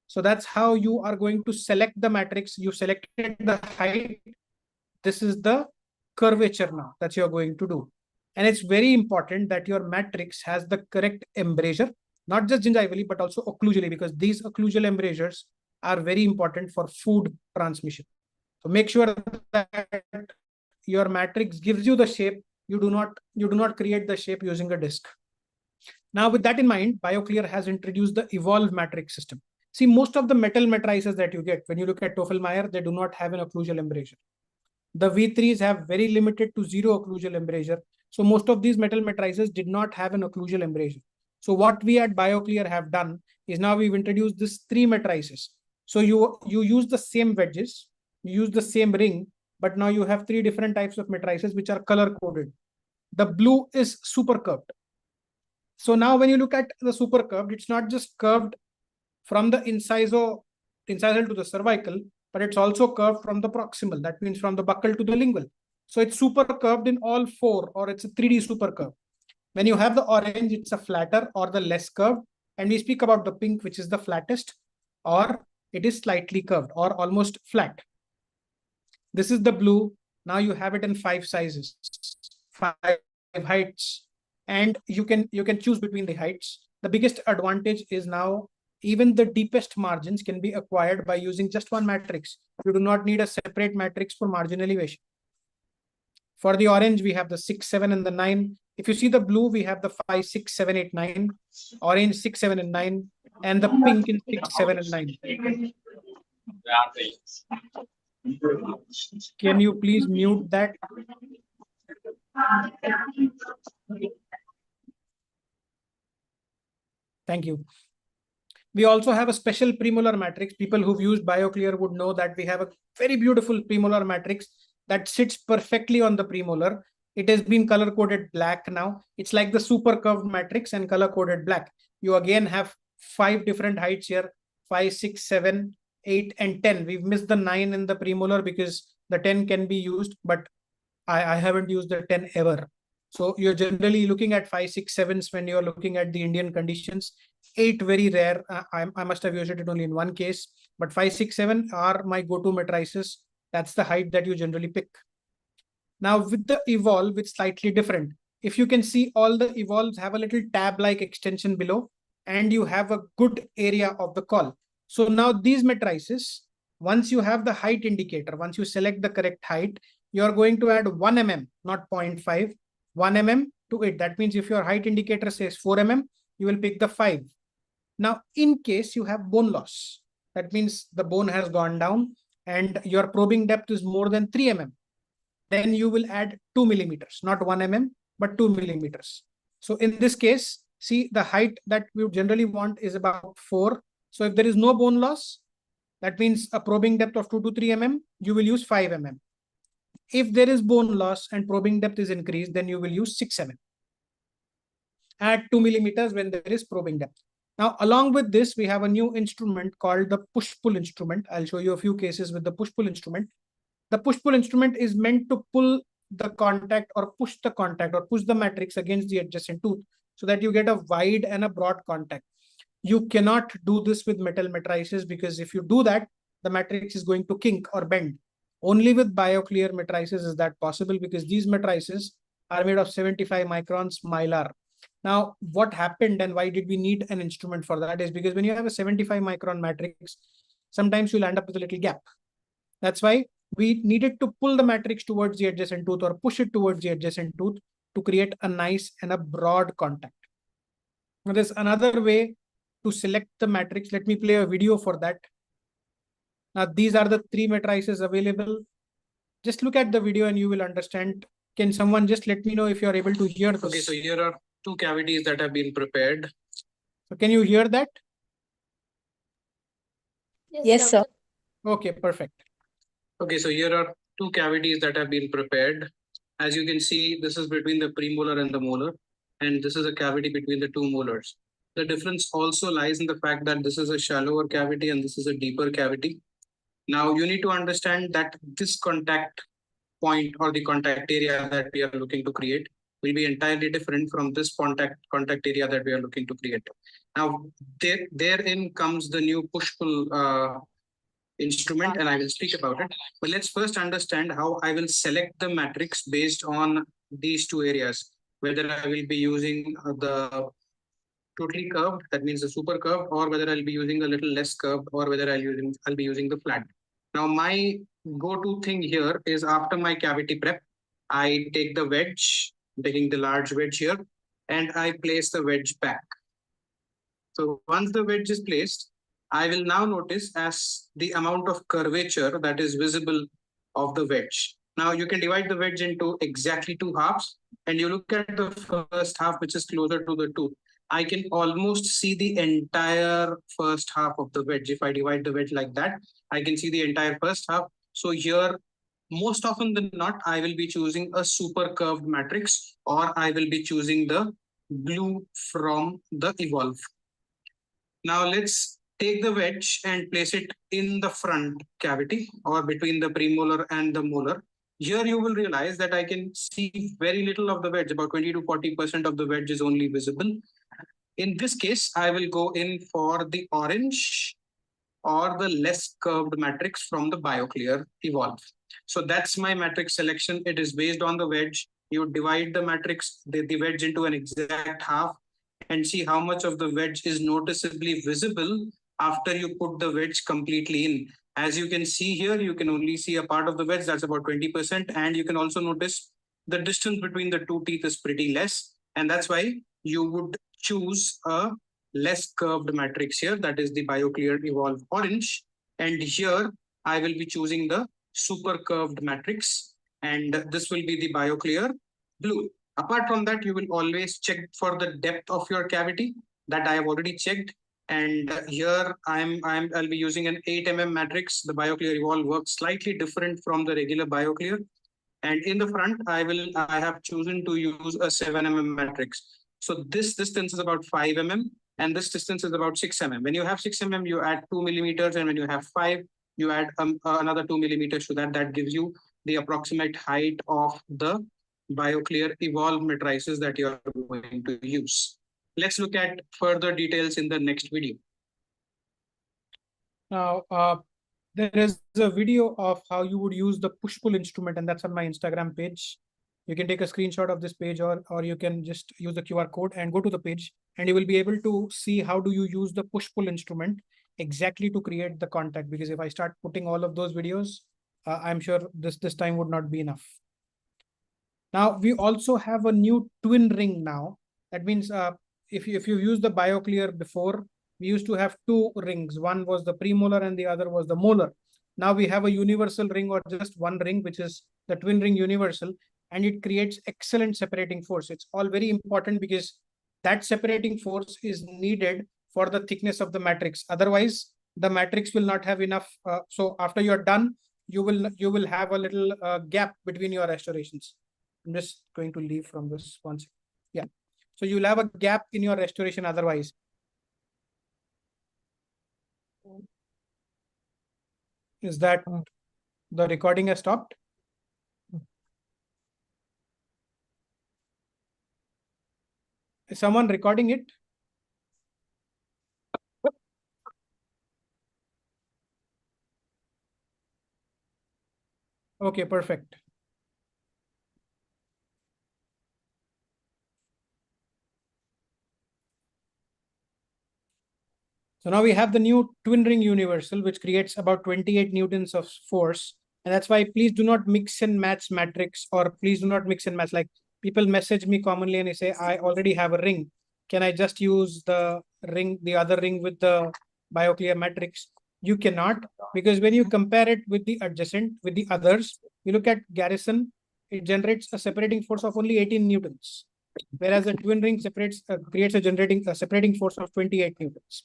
B: So that's how you are going to select the matrix. You selected the height. This is the curvature now that you're going to do. And it's very important that your matrix has the correct embrasure, not just gingivally, but also occlusally, because these occlusal embrasures are very important for food transmission. So make sure that your matrix gives you the shape. You do not create the shape using a disc. Now, with that in mind, BioClear has introduced the Evolve matrix system. See, most of the metal matrices that you get, when you look at Toffel-Mayer, they do not have an occlusal embrasure. The V3s have very limited to zero occlusal embrasure. So most of these metal matrices did not have an occlusal embrasure. So what we at BioClear have done is now we've introduced these 3 matrices. So you use the same wedges, you use the same ring, but now you have 3 different types of matrices which are color coded. The blue is super curved. So now when you look at the super curved, it's not just curved from the incisal to the cervical, but it's also curved from the proximal. That means from the buccal to the lingual. So it's super curved in all 4, or it's a 3D super curve. When you have the orange, it's a flatter or the less curved. And we speak about the pink, which is the flattest, or it is slightly curved or almost flat. This is the blue. Now you have it in 5 sizes, 5 heights, and you can choose between the heights. The biggest advantage is now even the deepest margins can be acquired by using just one matrix. You do not need a separate matrix for margin elevation. For the orange, we have the 6, 7, and the 9. If you see the blue, we have the 5, 6, 7, 8, 9. Orange 6, 7, and 9, and the pink in 6, 7, and 9. Can you please mute that? Thank you. We also have a special premolar matrix. People who've used BioClear would know that we have a very beautiful premolar matrix that sits perfectly on the premolar. It has been color coded black now. It's like the super curved matrix and color coded black. You again have 5 different heights here, 5, 6, 7, 8, and 10. We've missed the 9 in the premolar because the 10 can be used, but I haven't used the 10 ever. So you're generally looking at 5, 6, 7s when you're looking at the Indian conditions. 8 very rare. I must have used it only in one case, but 5, 6, 7 are my go-to matrices. That's the height that you generally pick. Now with the Evolve, it's slightly different. If you can see, all the Evolves have a little tab-like extension below, and you have a good area of the call. So now these matrices, once you have the height indicator, once you select the correct height, you're going to add 1 mm, not 0.5, 1 mm to it. That means if your height indicator says 4 mm, you will pick the 5. Now, in case you have bone loss, that means the bone has gone down and your probing depth is more than 3 mm, then you will add 2 millimeters, not 1 mm, but 2 millimeters. So in this case, see, the height that we generally want is about 4. So if there is no bone loss, that means a probing depth of 2 to 3 mm, you will use 5 mm. If there is bone loss and probing depth is increased, then you will use 6 mm. Add 2 millimeters when there is probing depth. Now, along with this, we have a new instrument called the push-pull instrument. I'll show you a few cases with the push-pull instrument. The push-pull instrument is meant to pull the contact or push the contact or push the matrix against the adjacent tooth so that you get a wide and a broad contact. You cannot do this with metal matrices because if you do that, the matrix is going to kink or bend. Only with BioClear matrices is that possible because these matrices are made of 75 microns mylar. Now, what happened and why did we need an instrument for that is because when you have a 75 micron matrix, sometimes you'll end up with a little gap. That's why we needed to pull the matrix towards the adjacent tooth or push it towards the adjacent tooth to create a nice and a broad contact. Now, there's another way to select the matrix. Let me play a video for that. Now, these are the three matrices available. Just look at the video and you will understand. Can someone just let me know if you're able to hear this?
C: Okay, so here are two cavities that have been prepared.
B: So can you hear that?
D: Yes, sir.
B: Okay, perfect.
C: Okay, so here are two cavities that have been prepared. As you can see, this is between the premolar and the molar, and this is a cavity between the two molars. The difference also lies in the fact that this is a shallower cavity and this is a deeper cavity. Now, you need to understand that this contact point or the contact area that we are looking to create will be entirely different from this contact area that we are looking to create. Now, therein comes the new push-pull instrument, and I will speak about it. But let's first understand how I will select the matrix based on these two areas, whether I will be using the totally curved, that means the super curved, or whether I'll be using a little less curved, or whether I'll be using the flat. Now, my go-to thing here is after my cavity prep, I take the wedge, taking the large wedge here, and I place the wedge back. So once the wedge is placed, I will now notice as the amount of curvature that is visible of the wedge. Now you can divide the wedge into exactly two halves, and you look at the first half, which is closer to the tooth. I can almost see the entire first half of the wedge. If I divide the wedge like that, I can see the entire first half. So here, most often than not, I will be choosing a super curved matrix, or I will be choosing the blue from the Evolve. Now let's take the wedge and place it in the front cavity or between the premolar and the molar. Here you will realize that I can see very little of the wedge, about 20 to 40% of the wedge is only visible. In this case, I will go in for the orange or the less curved matrix from the BioClear Evolve. So that's my matrix selection. It is based on the wedge. You divide the matrix, the wedge into an exact half, and see how much of the wedge is noticeably visible after you put the wedge completely in. As you can see here, you can only see a part of the wedge, that's about 20%. And you can also notice the distance between the two teeth is pretty less. And that's why you would choose a less curved matrix here, that is the BioClear Evolve Orange. And here I will be choosing the super curved matrix, and this will be the BioClear Blue. Apart from that, you will always check for the depth of your cavity that I have already checked. And here I'll be using an 8 mm matrix. The BioClear Evolve works slightly different from the regular BioClear. And in the front, I have chosen to use a 7 mm matrix. So this distance is about 5 mm, and this distance is about 6 mm. When you have 6 mm, you add 2 millimeters, and when you have 5, you add another 2 millimeters to that. That gives you the approximate height of the BioClear Evolve matrices that you are going to use. Let's look at further details in the next video.
B: Now, there is a video of how you would use the push-pull instrument, and that's on my Instagram page. You can take a screenshot of this page, or you can just use the QR code and go to the page, and you will be able to see how do you use the push-pull instrument exactly to create the contact. Because if I start putting all of those videos, I'm sure this time would not be enough. Now, we also have a new twin ring now. That means if you use the BioClear before, we used to have two rings. One was the premolar and the other was the molar. Now we have a universal ring or just one ring, which is the twin ring universal, and it creates excellent separating force. It's all very important because that separating force is needed for the thickness of the matrix. Otherwise, the matrix will not have enough. So after you're done, you will have a little gap between your restorations. I'm just going to leave from this one second. Yeah. So you'll have a gap in your restoration otherwise. Is that the recording has stopped? Is someone recording it? Okay, perfect. So now we have the new twin ring universal, which creates about 28 newtons of force. And that's why please do not mix and match matrix, or please do not mix and match. Like people message me commonly and they say, I already have a ring. Can I just use the ring, the other ring with the BIOCLEAR matrix? You cannot, because when you compare it with the adjacent, with the others, you look at Garrison, it generates a separating force of only 18 newtons. Whereas the twin ring creates a separating force of 28 newtons.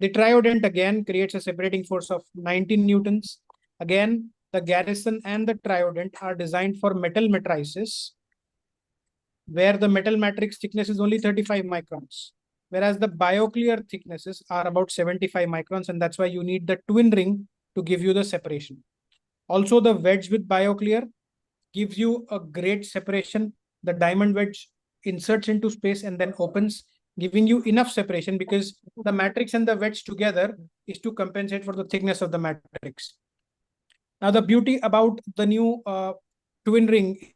B: The triodent again creates a separating force of 19 newtons. Again, the Garrison and the triodent are designed for metal matrices, where the metal matrix thickness is only 35 microns, whereas the BIOCLEAR thicknesses are about 75 microns, and that's why you need the twin ring to give you the separation. Also, the wedge with BIOCLEAR gives you a great separation. The diamond wedge inserts into space and then opens, giving you enough separation, because the matrix and the wedge together is to compensate for the thickness of the matrix. Now, the beauty about the new twin ring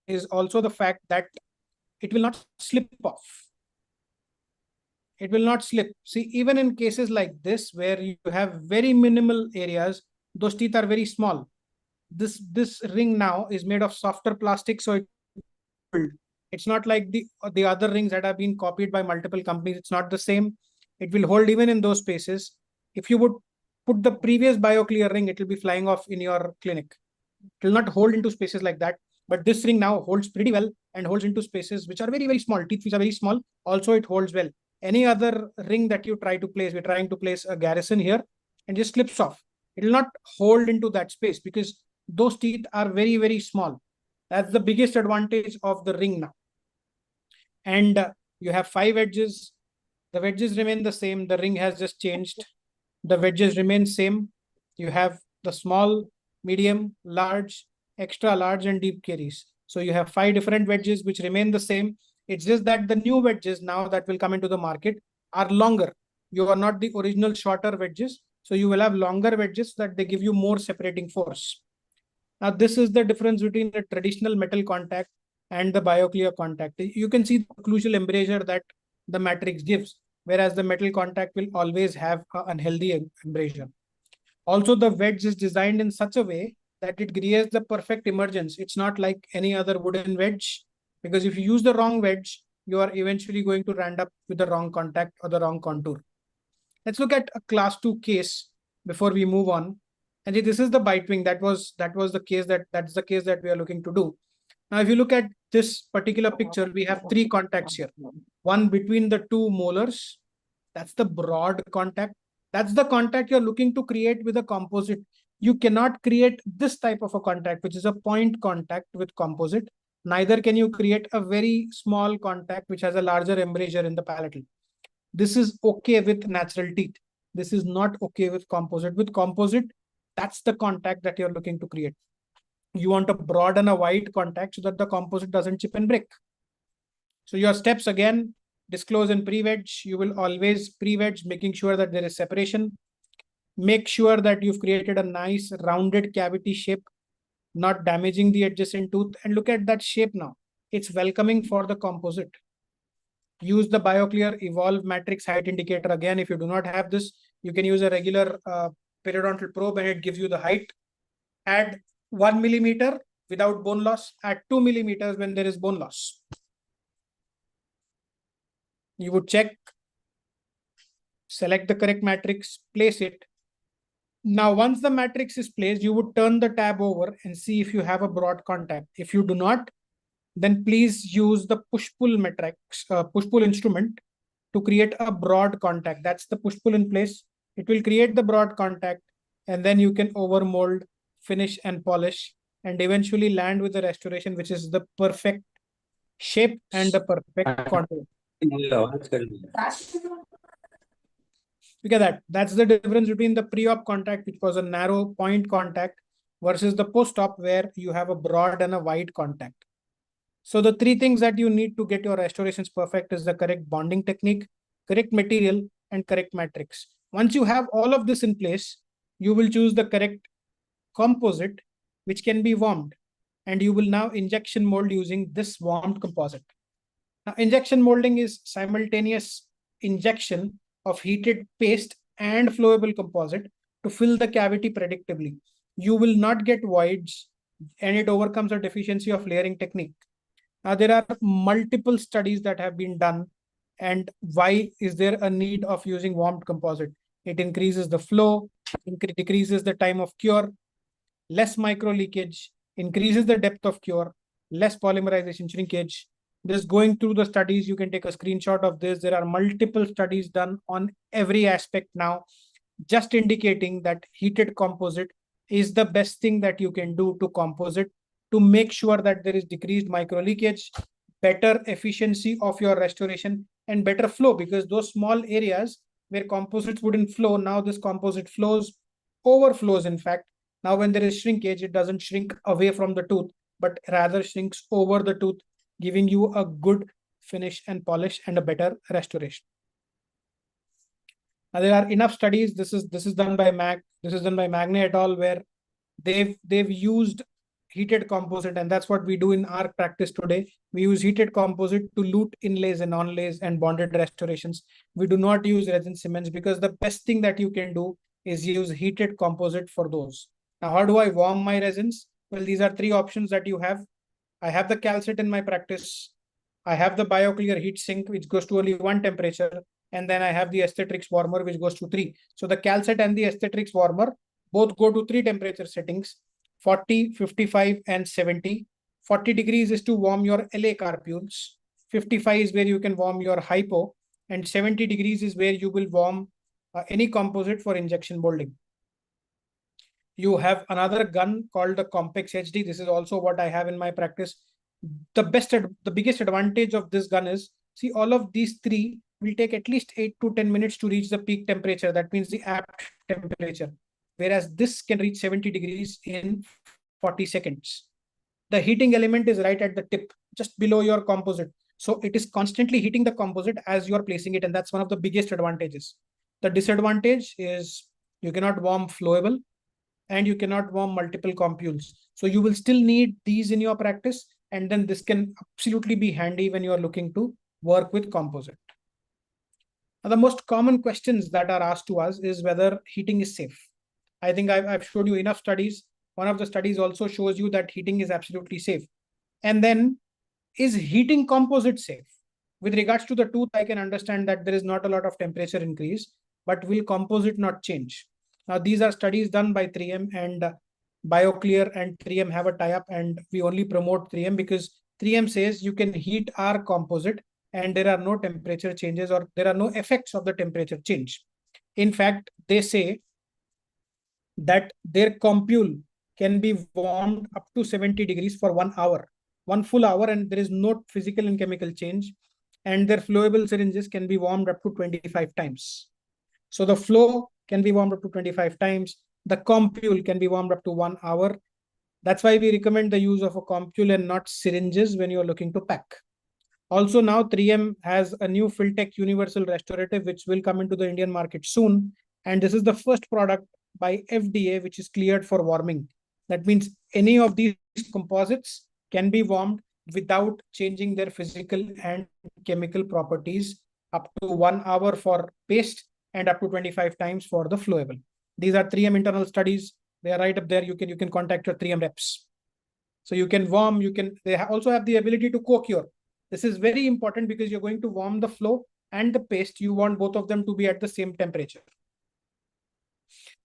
B: is also the fact that it will not slip off. It will not slip. See, even in cases like this, where you have very minimal areas, those teeth are very small. This ring now is made of softer plastic, so it's not like the other rings that have been copied by multiple companies. It's not the same. It will hold even in those spaces. If you would put the previous BIOCLEAR ring, it will be flying off in your clinic. It will not hold into spaces like that. But this ring now holds pretty well and holds into spaces which are very, very small. Teeth which are very small. Also, it holds well. Any other ring that you try to place, we're trying to place a Garrison here, and just slips off. It will not hold into that space because those teeth are very, very small. That's the biggest advantage of the ring now. And you have 5 edges. The wedges remain the same. The ring has just changed. The wedges remain same. You have the small, medium, large, extra large, and deep caries. So you have 5 different wedges which remain the same. It's just that the new wedges now that will come into the market are longer. You are not the original shorter wedges. So you will have longer wedges that they give you more separating force. Now, this is the difference between the traditional metal contact and the BIOCLEAR contact. You can see the occlusal embrasure that the matrix gives, whereas the metal contact will always have an unhealthy embrasure. Also, the wedge is designed in such a way that it creates the perfect emergence. It's not like any other wooden wedge, because if you use the wrong wedge, you are eventually going to end up with the wrong contact or the wrong contour. Let's look at a class 2 case before we move on. And this is the bite wing. That's the case that we are looking to do. Now, if you look at this particular picture, we have 3 contacts here. One between the 2 molars. That's the broad contact. That's the contact you're looking to create with a composite. You cannot create this type of a contact, which is a point contact with composite. Neither can you create a very small contact, which has a larger embrasure in the palatal. This is okay with natural teeth. This is not okay with composite. With composite, that's the contact that you're looking to create. You want a broad and a wide contact so that the composite doesn't chip and break. So your steps again, disclose and pre-wedge. You will always pre-wedge, making sure that there is separation. Make sure that you've created a nice rounded cavity shape, not damaging the adjacent tooth. And look at that shape now. It's welcoming for the composite. Use the BIOCLEAR Evolve Matrix Height Indicator. Again, if you do not have this, you can use a regular periodontal probe and it gives you the height. Add 1 millimeter without bone loss. Add 2 millimeters when there is bone loss. You would check, select the correct matrix, place it. Now, once the matrix is placed, you would turn the tab over and see if you have a broad contact. If you do not, then please use the push-pull matrix, push-pull instrument to create a broad contact. That's the push-pull in place. It will create the broad contact, and then you can overmold, finish, and polish, and eventually land with the restoration, which is the perfect shape and the perfect contour. Look at that. That's the difference between the pre-op contact, which was a narrow point contact, versus the post-op where you have a broad and a wide contact. So the three things that you need to get your restorations perfect is the correct bonding technique, correct material, and correct matrix. Once you have all of this in place, you will choose the correct composite, which can be warmed. And you will now injection mold using this warmed composite. Now, injection molding is simultaneous injection of heated paste and flowable composite to fill the cavity predictably. You will not get voids, and it overcomes a deficiency of layering technique. Now, there are multiple studies that have been done. And why is there a need of using warmed composite? It increases the flow, decreases the time of cure, less micro leakage, increases the depth of cure, less polymerization shrinkage. Just going through the studies, you can take a screenshot of this. There are multiple studies done on every aspect now, just indicating that heated composite is the best thing that you can do to composite to make sure that there is decreased micro leakage, better efficiency of your restoration, and better flow, because those small areas where composites wouldn't flow, now this composite flows, overflows in fact. Now when there is shrinkage, it doesn't shrink away from the tooth, but rather shrinks over the tooth, giving you a good finish and polish and a better restoration. Now there are enough studies. This is done by Magne et al., where they've used heated composite, and that's what we do in our practice today. We use heated composite to lute inlays and onlays and bonded restorations. We do not use resin cements because the best thing that you can do is use heated composite for those. Now, how do I warm my resins? Well, these are three options that you have. I have the calcit in my practice. I have the BIOCLEAR heat sink, which goes to only one temperature. And then I have the aesthetics warmer, which goes to 3. So the calcit and the aesthetics warmer both go to 3 temperature settings: 40, 55, and 70. 40 degrees is to warm your LA carpules. 55 is where you can warm your hypo. And 70 degrees is where you will warm any composite for injection molding. You have another gun called the Compex HD. This is also what I have in my practice. The biggest advantage of this gun is, see, all of these three will take at least 8 to 10 minutes to reach the peak temperature. That means the apt temperature. Whereas this can reach 70 degrees in 40 seconds. The heating element is right at the tip, just below your composite. So it is constantly heating the composite as you are placing it. And that's one of the biggest advantages. The disadvantage is you cannot warm flowable and you cannot warm multiple compules. So you will still need these in your practice. And then this can absolutely be handy when you are looking to work with composite. Now, the most common questions that are asked to us is whether heating is safe. I think I've showed you enough studies. One of the studies also shows you that heating is absolutely safe. And then, is heating composite safe? With regards to the tooth, I can understand that there is not a lot of temperature increase, but will composite not change? Now, these are studies done by 3M, and BioClear and 3M have a tie-up, and we only promote 3M because 3M says you can heat our composite and there are no temperature changes, or there are no effects of the temperature change. In fact, they say that their compule can be warmed up to 70 degrees for 1 hour, 1 full hour, and there is no physical and chemical change. And their flowable syringes can be warmed up to 25 times. So the flow can be warmed up to 25 times. The compule can be warmed up to 1 hour. That's why we recommend the use of a compule and not syringes when you're looking to pack. Also, now 3M has a new Filtech Universal Restorative, which will come into the Indian market soon. And this is the first product by FDA, which is cleared for warming. That means any of these composites can be warmed without changing their physical and chemical properties, up to 1 hour for paste and up to 25 times for the flowable. These are 3M internal studies. They are right up there. You can contact your 3M reps. So you can warm, they also have the ability to co-cure. This is very important because you're going to warm the flow and the paste. You want both of them to be at the same temperature.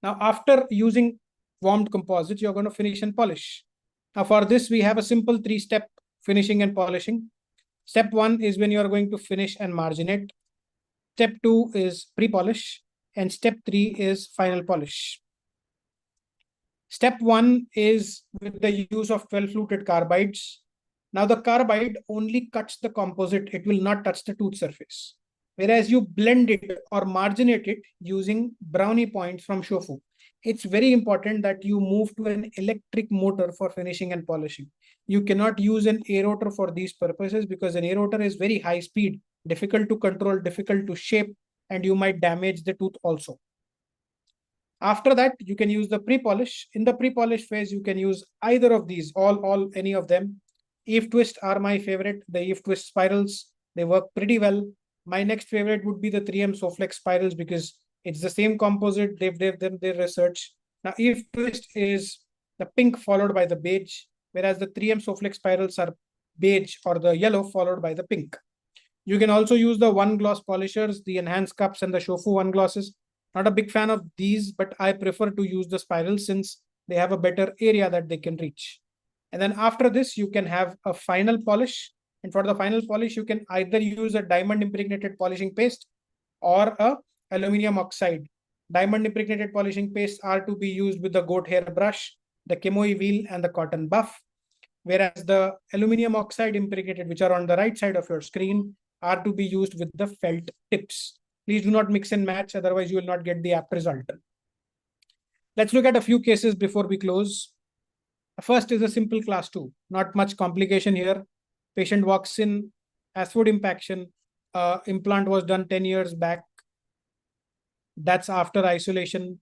B: Now, after using warmed composites, you're going to finish and polish. Now, for this, we have a simple 3-step finishing and polishing. Step 1 is when you're going to finish and marginate. Step 2 is pre-polish. And step 3 is final polish. Step 1 is with the use of 12 fluted carbides. Now, the carbide only cuts the composite. It will not touch the tooth surface. whereas you blend it or marginate it using brownie points from Shofu. It's very important that you move to an electric motor for finishing and polishing. You cannot use an air rotor for these purposes because an air rotor is very high speed, difficult to control, difficult to shape, and you might damage the tooth also. After that, you can use the pre-polish. In the pre-polish phase, you can use either of these, any of them. Eve twist are my favorite. The Eve twist spirals, they work pretty well. My next favorite would be the 3M Soflex spirals because it's the same composite. They've done their research. Now, Eve twist is the pink followed by the beige, whereas the 3M Soflex spirals are beige or the yellow followed by the pink. You can also use the one gloss polishers, the enhanced cups and the Shofu one glosses. Not a big fan of these, but I prefer to use the spirals since they have a better area that they can reach. And then after this, you can have a final polish. And for the final polish, you can either use a diamond impregnated polishing paste or a aluminum oxide. Diamond impregnated polishing pastes are to be used with the goat hair brush, the Kemoi wheel, and the cotton buff. Whereas the aluminum oxide impregnated, which are on the right side of your screen, are to be used with the felt tips. Please do not mix and match, otherwise you will not get the apt result. Let's look at a few cases before we close. First is a simple class 2. Not much complication here. Patient walks in, has food impaction. Implant was done 10 years back. That's after isolation.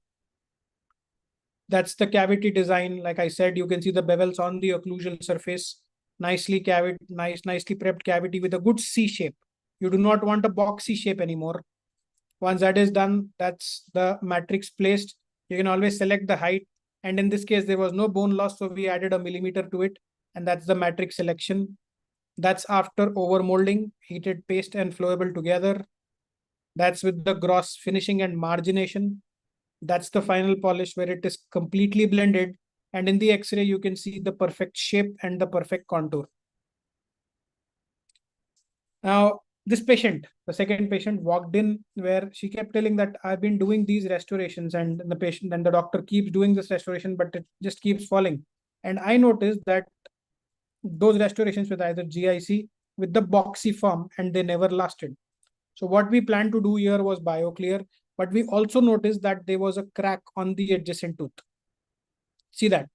B: That's the cavity design. Like I said, you can see the bevels on the occlusal surface. Nicely prepped cavity with a good C shape. You do not want a boxy shape anymore. Once that is done, that's the matrix placed. You can always select the height. And in this case, there was no bone loss, so we added a millimeter to it. And that's the matrix selection. That's after overmolding, heated paste and flowable together. That's with the gross finishing and margination. That's the final polish where it is completely blended. And in the X-ray, you can see the perfect shape and the perfect contour. Now, this patient, the second patient, walked in where she kept telling that I've been doing these restorations, and the patient and the doctor keeps doing this restoration, but it just keeps falling. And I noticed that those restorations with either GIC with the boxy form and they never lasted. So what we planned to do here was BIOCLEAR, but we also noticed that there was a crack on the adjacent tooth. See that?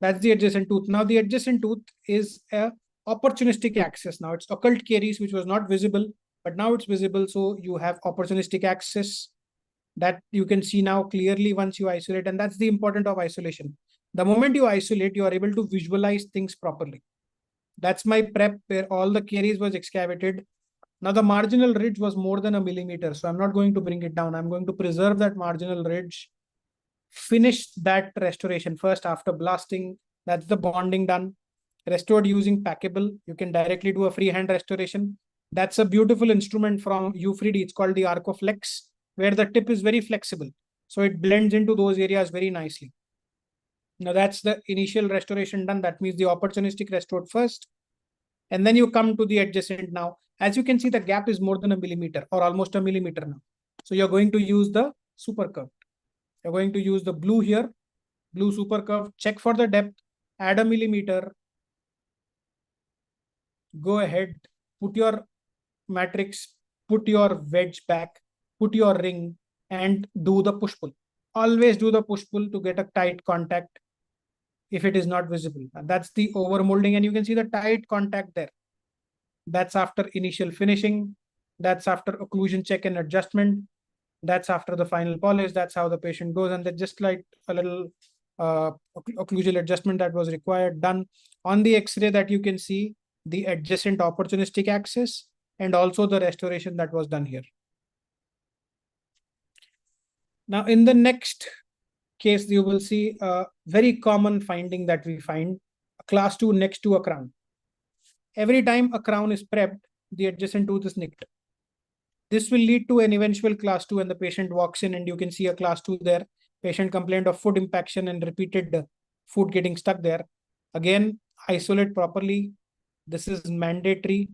B: That's the adjacent tooth. Now the adjacent tooth is a opportunistic access. Now it's occult caries, which was not visible, but now it's visible. So you have opportunistic access that you can see now clearly once you isolate. And that's the importance of isolation. The moment you isolate, you are able to visualize things properly. That's my prep where all the caries was excavated. Now the marginal ridge was more than a millimeter. So I'm not going to bring it down. I'm going to preserve that marginal ridge. Finish that restoration first after blasting. That's the bonding done. Restored using packable. You can directly do a freehand restoration. That's a beautiful instrument from U3D. It's called the Arcoflex, where the tip is very flexible. So it blends into those areas very nicely. Now that's the initial restoration done. That means the opportunistic restored first. And then you come to the adjacent now. As you can see, the gap is more than a millimeter or almost a millimeter now. So you're going to use the super curve. You're going to use the blue here, blue super curve, check for the depth, add a millimeter, go ahead, put your matrix, put your wedge back, put your ring and do the push-pull. Always do the push-pull to get a tight contact if it is not visible. That's the overmolding and you can see the tight contact there. That's after initial finishing. That's after occlusion check and adjustment. That's after the final polish. That's how the patient goes. And then just like a little occlusal adjustment that was required done on the X-ray that you can see the adjacent opportunistic axis and also the restoration that was done here. Now in the next case, you will see a very common finding that we find a class 2 next to a crown. Every time a crown is prepped, the adjacent tooth is nicked. This will lead to an eventual class 2 and the patient walks in and you can see a class 2 there. Patient complained of food impaction and repeated food getting stuck there. Again, isolate properly. This is mandatory.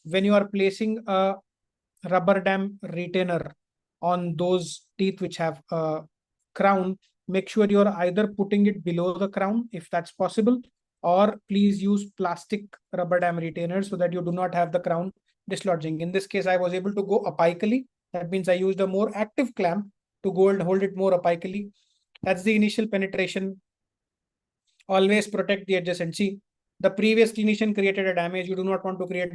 B: When you are placing a rubber dam retainer on those teeth which have a crown, make sure you're either putting it below the crown if that's possible, or please use plastic rubber dam retainers so that you do not have the crown dislodging. In this case, I was able to go apically. That means I used a more active clamp to go and hold it more apically. That's the initial penetration. Always protect the adjacent. See, the previous clinician created a damage. You do not want to create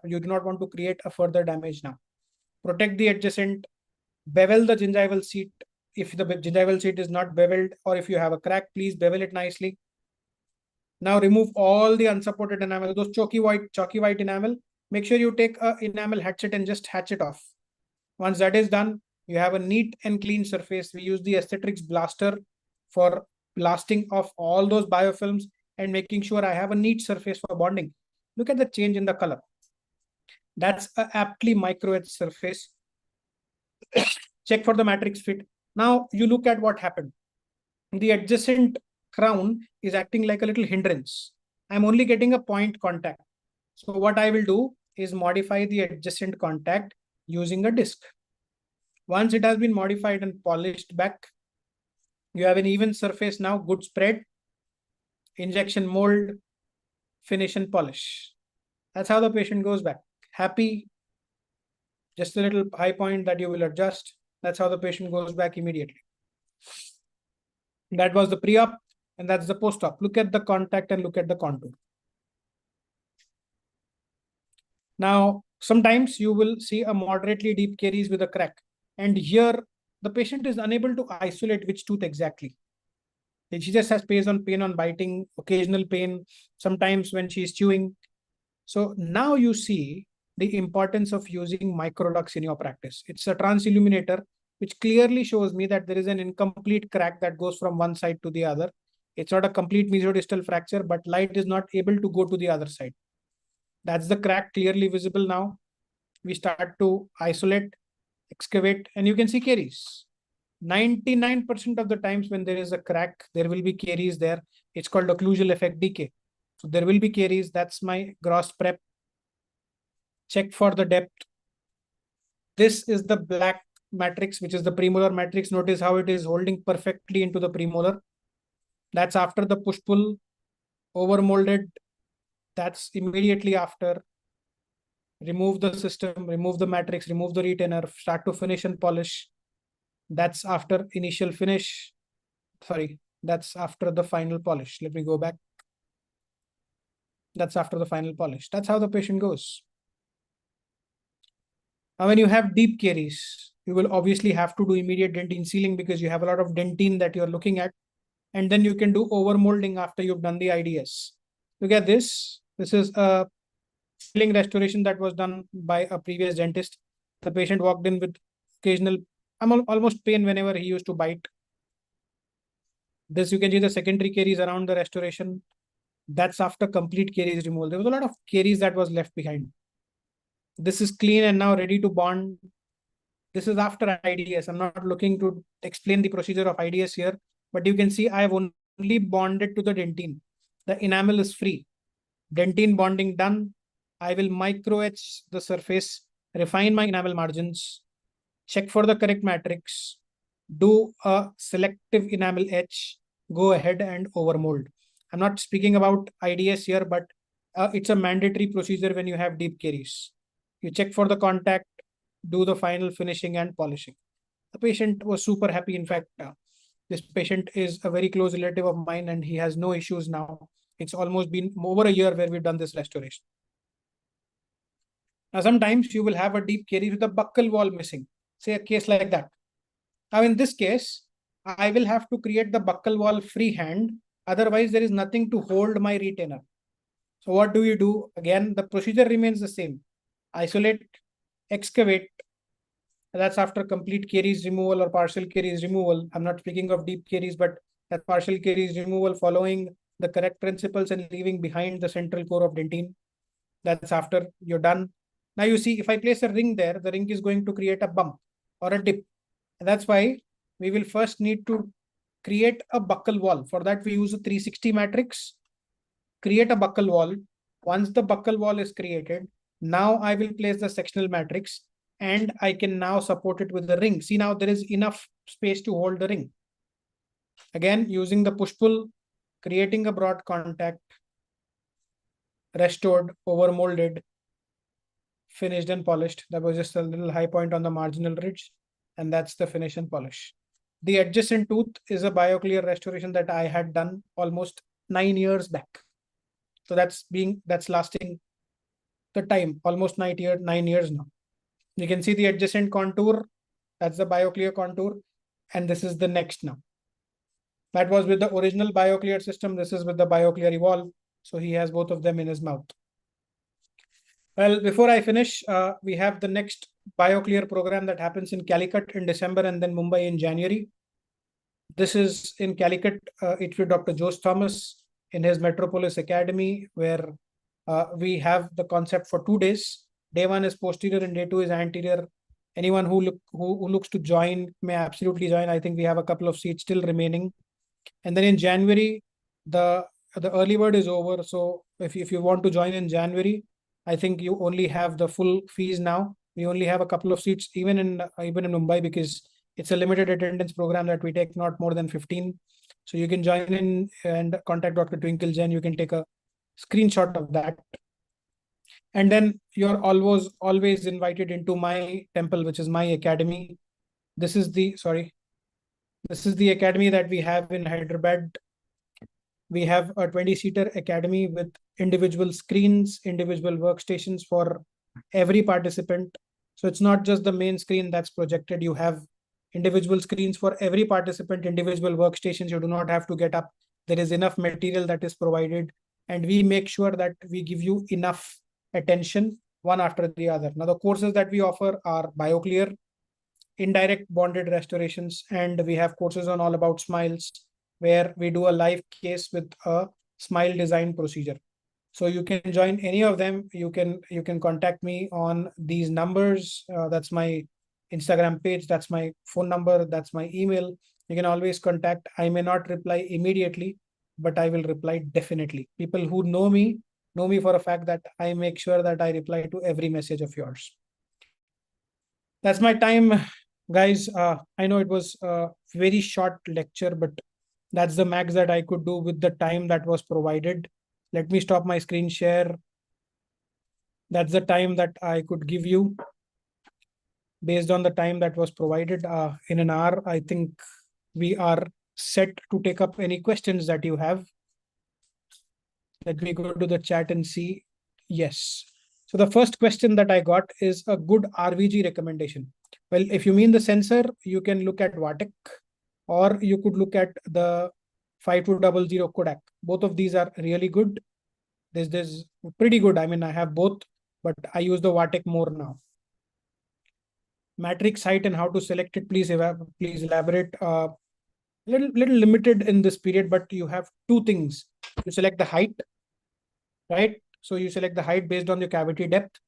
B: you do not want to create a further damage now. Protect the adjacent. Bevel the gingival seat. If the gingival seat is not beveled, or if you have a crack, please bevel it nicely. Now remove all the unsupported enamel, those chalky white enamel. Make sure you take a enamel hatchet and just hatch it off. Once that is done, you have a neat and clean surface. We use the Aesthetics blaster for blasting off all those biofilms and making sure I have a neat surface for bonding. Look at the change in the color. That's a aptly micro-etched surface. Check for the matrix fit. Now you look at what happened. The adjacent crown is acting like a little hindrance. I'm only getting a point contact. So what I will do is modify the adjacent contact using a disc. Once it has been modified and polished back, you have an even surface now, good spread, injection mold, finish and polish. That's how the patient goes back. Happy, just a little high point that you will adjust. That's how the patient goes back immediately. That was the pre-op, and that's the post-op. Look at the contact and look at the contour. Now, sometimes you will see a moderately deep caries with a crack. And here, the patient is unable to isolate which tooth exactly. She just has pain on biting, occasional pain, sometimes when she's chewing. So now you see the importance of using microdux in your practice. It's a transilluminator, which clearly shows me that there is an incomplete crack that goes from one side to the other. It's not a complete mesodistal fracture, but light is not able to go to the other side. That's the crack clearly visible now. We start to isolate, excavate, and you can see caries. 99% of the times when there is a crack, there will be caries there. It's called occlusal effect decay. So there will be caries. That's my gross prep. Check for the depth. This is the black matrix, which is the premolar matrix. Notice how it is holding perfectly into the premolar. That's after the push-pull, over-molded. That's immediately after. Remove the system, remove the matrix, remove the retainer, start to finish and polish. That's after initial finish. Sorry, that's after the final polish. Let me go back. That's after the final polish. That's how the patient goes. Now, when you have deep caries, you will obviously have to do immediate dentine sealing because you have a lot of dentine that you're looking at. And then you can do over-molding after you've done the IDS. Look at this. This is a filling restoration that was done by a previous dentist. The patient walked in with occasional almost pain whenever he used to bite. This, you can see the secondary caries around the restoration. That's after complete caries removal. There was a lot of caries that was left behind. This is clean and now ready to bond. This is after IDS. I'm not looking to explain the procedure of IDS here, but you can see I have only bonded to the dentine. The enamel is free. Dentine bonding done. I will micro etch the surface, refine my enamel margins, check for the correct matrix, do a selective enamel etch, go ahead and overmold. I'm not speaking about IDS here, but it's a mandatory procedure when you have deep caries. You check for the contact, do the final finishing and polishing. The patient was super happy. In fact, this patient is a very close relative of mine and he has no issues now. It's almost been over a year where we've done this restoration. Now, sometimes you will have a deep caries with a buccal wall missing, say a case like that. Now, in this case, I will have to create the buccal wall freehand. Otherwise, there is nothing to hold my retainer. So what do you do? Again, the procedure remains the same. Isolate, excavate. That's after complete caries removal or partial caries removal. I'm not speaking of deep caries, but that partial caries removal following the correct principles and leaving behind the central core of dentine. That's after you're done. Now you see, if I place a ring there, the ring is going to create a bump or a dip. And that's why we will first need to create a buccal wall. For that, we use a 360 matrix. Create a buccal wall. Once the buccal wall is created, now I will place the sectional matrix and I can now support it with the ring. See, now there is enough space to hold the ring. Again, using the push-pull, creating a broad contact, restored, over-molded, finished and polished. That was just a little high point on the marginal ridge, and that's the finish and polish. The adjacent tooth is a BioClear restoration that I had done almost 9 years back. So that's lasting the time, almost 9 years now. You can see the adjacent contour. That's the BioClear contour. And this is the next now. That was with the original BioClear system. This is with the BioClear Evolve. So he has both of them in his mouth. Well, before I finish, we have the next BioClear program that happens in Calicut in December and then Mumbai in January. This is in Calicut, it's with Dr. Jose Thomas in his Metropolis Academy, where we have the concept for 2 days. Day 1 is posterior and day 2 is anterior. Anyone who looks to join may absolutely join. I think we have a couple of seats still remaining. And then in January, the early bird is over. So if you want to join in January, I think you only have the full fees now. We only have a couple of seats, even in Mumbai, because it's a limited attendance program that we take not more than 15. So you can join in and contact Dr. Twinkle Jain. You can take a screenshot of that. And then you're always invited into my temple, which is my academy. This is the academy that we have in Hyderabad. We have a 20-seater academy with individual screens, individual workstations for every participant. So it's not just the main screen that's projected. You have individual screens for every participant, individual workstations. You do not have to get up. There is enough material that is provided. And we make sure that we give you enough attention one after the other. Now, the courses that we offer are BioClear, indirect bonded restorations, and we have courses on all about smiles, where we do a live case with a smile design procedure. So you can join any of them. You can contact me on these numbers. That's my Instagram page. That's my phone number. That's my email. You can always contact. I may not reply immediately, but I will reply definitely. People who know me for a fact that I make sure that I reply to every message of yours. That's my time, guys. I know it was a very short lecture, but that's the max that I could do with the time that was provided. Let me stop my screen share. That's the time that I could give you based on the time that was provided. In an hour, I think we are set to take up any questions that you have. Let me go to the chat and see. Yes. So the first question that I got is a good RVG recommendation. Well, if you mean the sensor, you can look at Vatek, or you could look at the 5200 Kodak. Both of these are really good. This is pretty good. I mean, I have both, but I use the Vatek more now. Matrix height and how to select it, please elaborate. Little limited in this period, but you have 2 things. You select the height, right? So you select the height based on your cavity depth.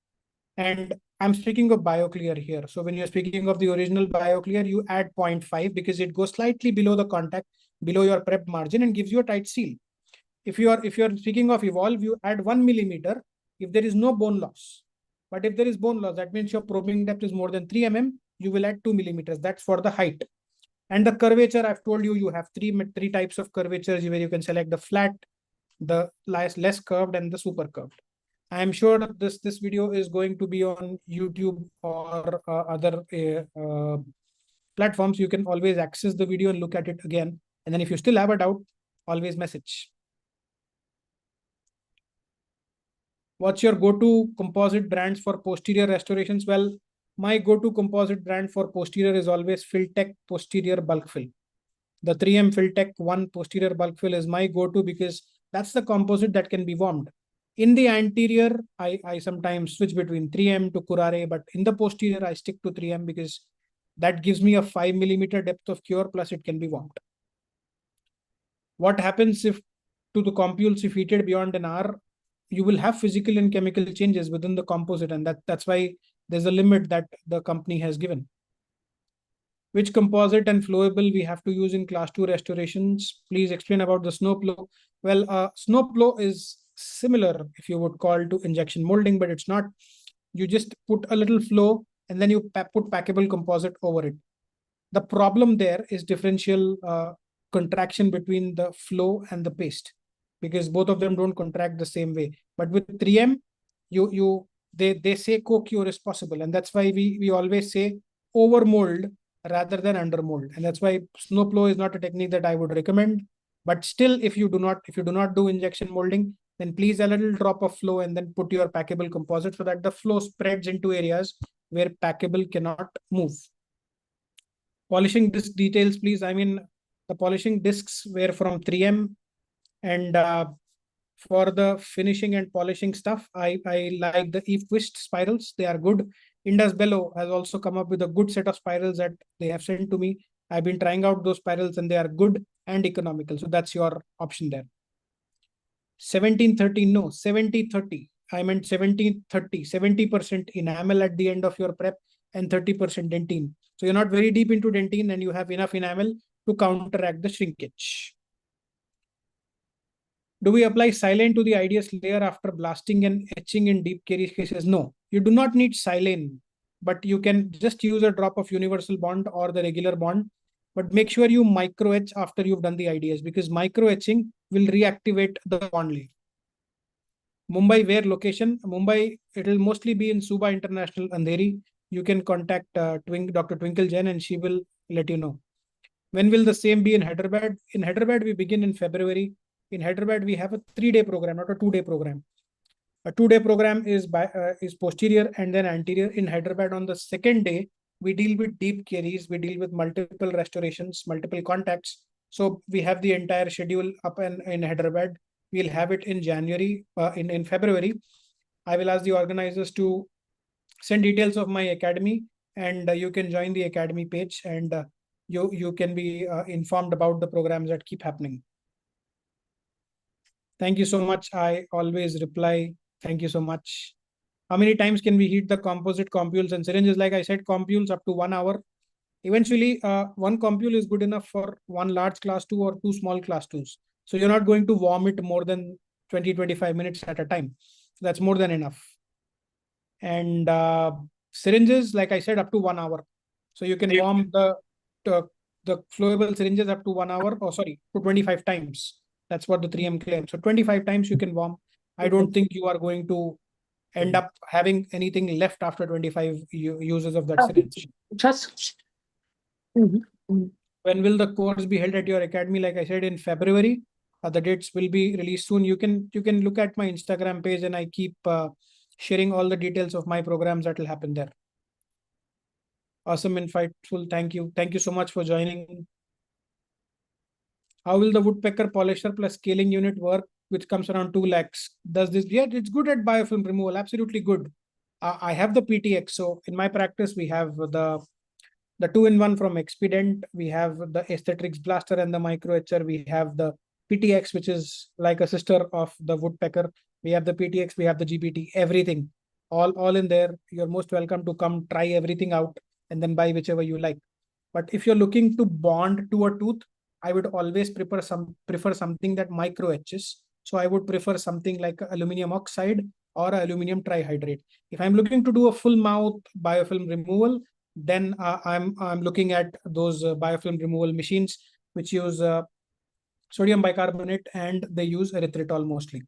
B: And I'm speaking of BioClear here. So when you're speaking of the original BioClear, you add 0.5 because it goes slightly below the contact, below your prep margin, and gives you a tight seal. If you're speaking of Evolve, you add 1 millimeter if there is no bone loss. But if there is bone loss, that means your probing depth is more than 3 mm, you will add 2 millimeters. That's for the height. And the curvature, I've told you, you have three types of curvatures where you can select the flat, the less curved, and the super curved. I am sure that this video is going to be on YouTube or other platforms. You can always access the video and look at it again. And then if you still have a doubt, always message. What's your go-to composite brands for posterior restorations? Well, my go-to composite brand for posterior is always Filtech posterior bulk fill. The 3M Filtech 1 posterior bulk fill is my go-to because that's the composite that can be warmed. In the anterior, I sometimes switch between 3M to Curare, but in the posterior, I stick to 3M because that gives me a 5 millimeter depth of cure, plus it can be warmed. What happens if to the compules, if heated beyond an hour, you will have physical and chemical changes within the composite, and that's why there's a limit that the company has given. Which composite and flowable we have to use in class 2 restorations? Please explain about the SnowPlow. Well, SnowPlow is similar, if you would call, to injection molding, but it's not. You just put a little flow and then you put packable composite over it. The problem there is differential contraction between the flow and the paste, because both of them don't contract the same way. But with 3M, you they say co-cure is possible, and that's why we always say over mold rather than under mold, and that's why snow plow is not a technique that I would recommend. But still, if you do not do injection molding, then please a little drop of flow and then put your packable composite so that the flow spreads into areas where packable cannot move. Polishing disc details, please. I mean, the polishing discs were from 3M, and for the finishing and polishing stuff, I like the Eve Twist spirals. They are good. Indus Bello has also come up with a good set of spirals that they have sent to me. I've been trying out those spirals and they are good and economical. So that's your option there. 1713, no, 7030. I meant 1730, 70% enamel at the end of your prep and 30% dentine. So you're not very deep into dentine and you have enough enamel to counteract the shrinkage. Do we apply silane to the IDS layer after blasting and etching in deep caries cases? No, you do not need silane, but you can just use a drop of universal bond or the regular bond. But make sure you micro etch after you've done the IDS, because micro etching will reactivate the bond layer. Mumbai, where location? Mumbai, it will mostly be in Suba International, Andheri. You can contact Dr. Twinkle Jain and she will let you know. When will the same be in Hyderabad? In Hyderabad, we begin in February. In Hyderabad, we have a 3-day program, not a 2-day program. A 2-day program is posterior and then anterior. In Hyderabad, on the second day, we deal with deep caries. We deal with multiple restorations, multiple contacts. So we have the entire schedule up in Hyderabad. We'll have it in January, in February. I will ask the organizers to send details of my academy, and you can join the academy page, and you can be informed about the programs that keep happening. Thank you so much. I always reply. Thank you so much. How many times can we heat the composite compules and syringes? Like I said, compules up to 1 hour. Eventually, one compule is good enough for one large class 2 or 2 small class 2s. So you're not going to warm it more than 20-25 minutes at a time. That's more than enough. And syringes, like I said, up to 1 hour. So you can warm the flowable syringes up to 1 hour, or sorry, to 25 times. That's what the 3M claims. So 25 times you can warm. I don't think you are going to end up having anything left after 25 uses of that syringe. When will the course be held at your academy? Like I said, in February. The dates will be released soon. You can look at my Instagram page, and I keep sharing all the details of my programs that will happen there. Awesome, insightful. Thank you. Thank you so much for joining. How will the woodpecker polisher plus scaling unit work, which comes around 2 lakhs? Does this? Yeah, it's good at biofilm removal. Absolutely good. I have the PTX. So in my practice, we have the 2-in-1 from Expedient. We have the Aesthetics Blaster and the Micro Etcher. We have the PTX, which is like a sister of the woodpecker. We have the PTX. We have the GPT. Everything, all in there. You're most welcome to come try everything out and then buy whichever you like. But if you're looking to bond to a tooth, I would always prefer something that micro etches. So I would prefer something like aluminum oxide or aluminum trihydrate. If I'm looking to do a full mouth biofilm removal, then I'm looking at those biofilm removal machines which use sodium bicarbonate, and they use erythritol mostly.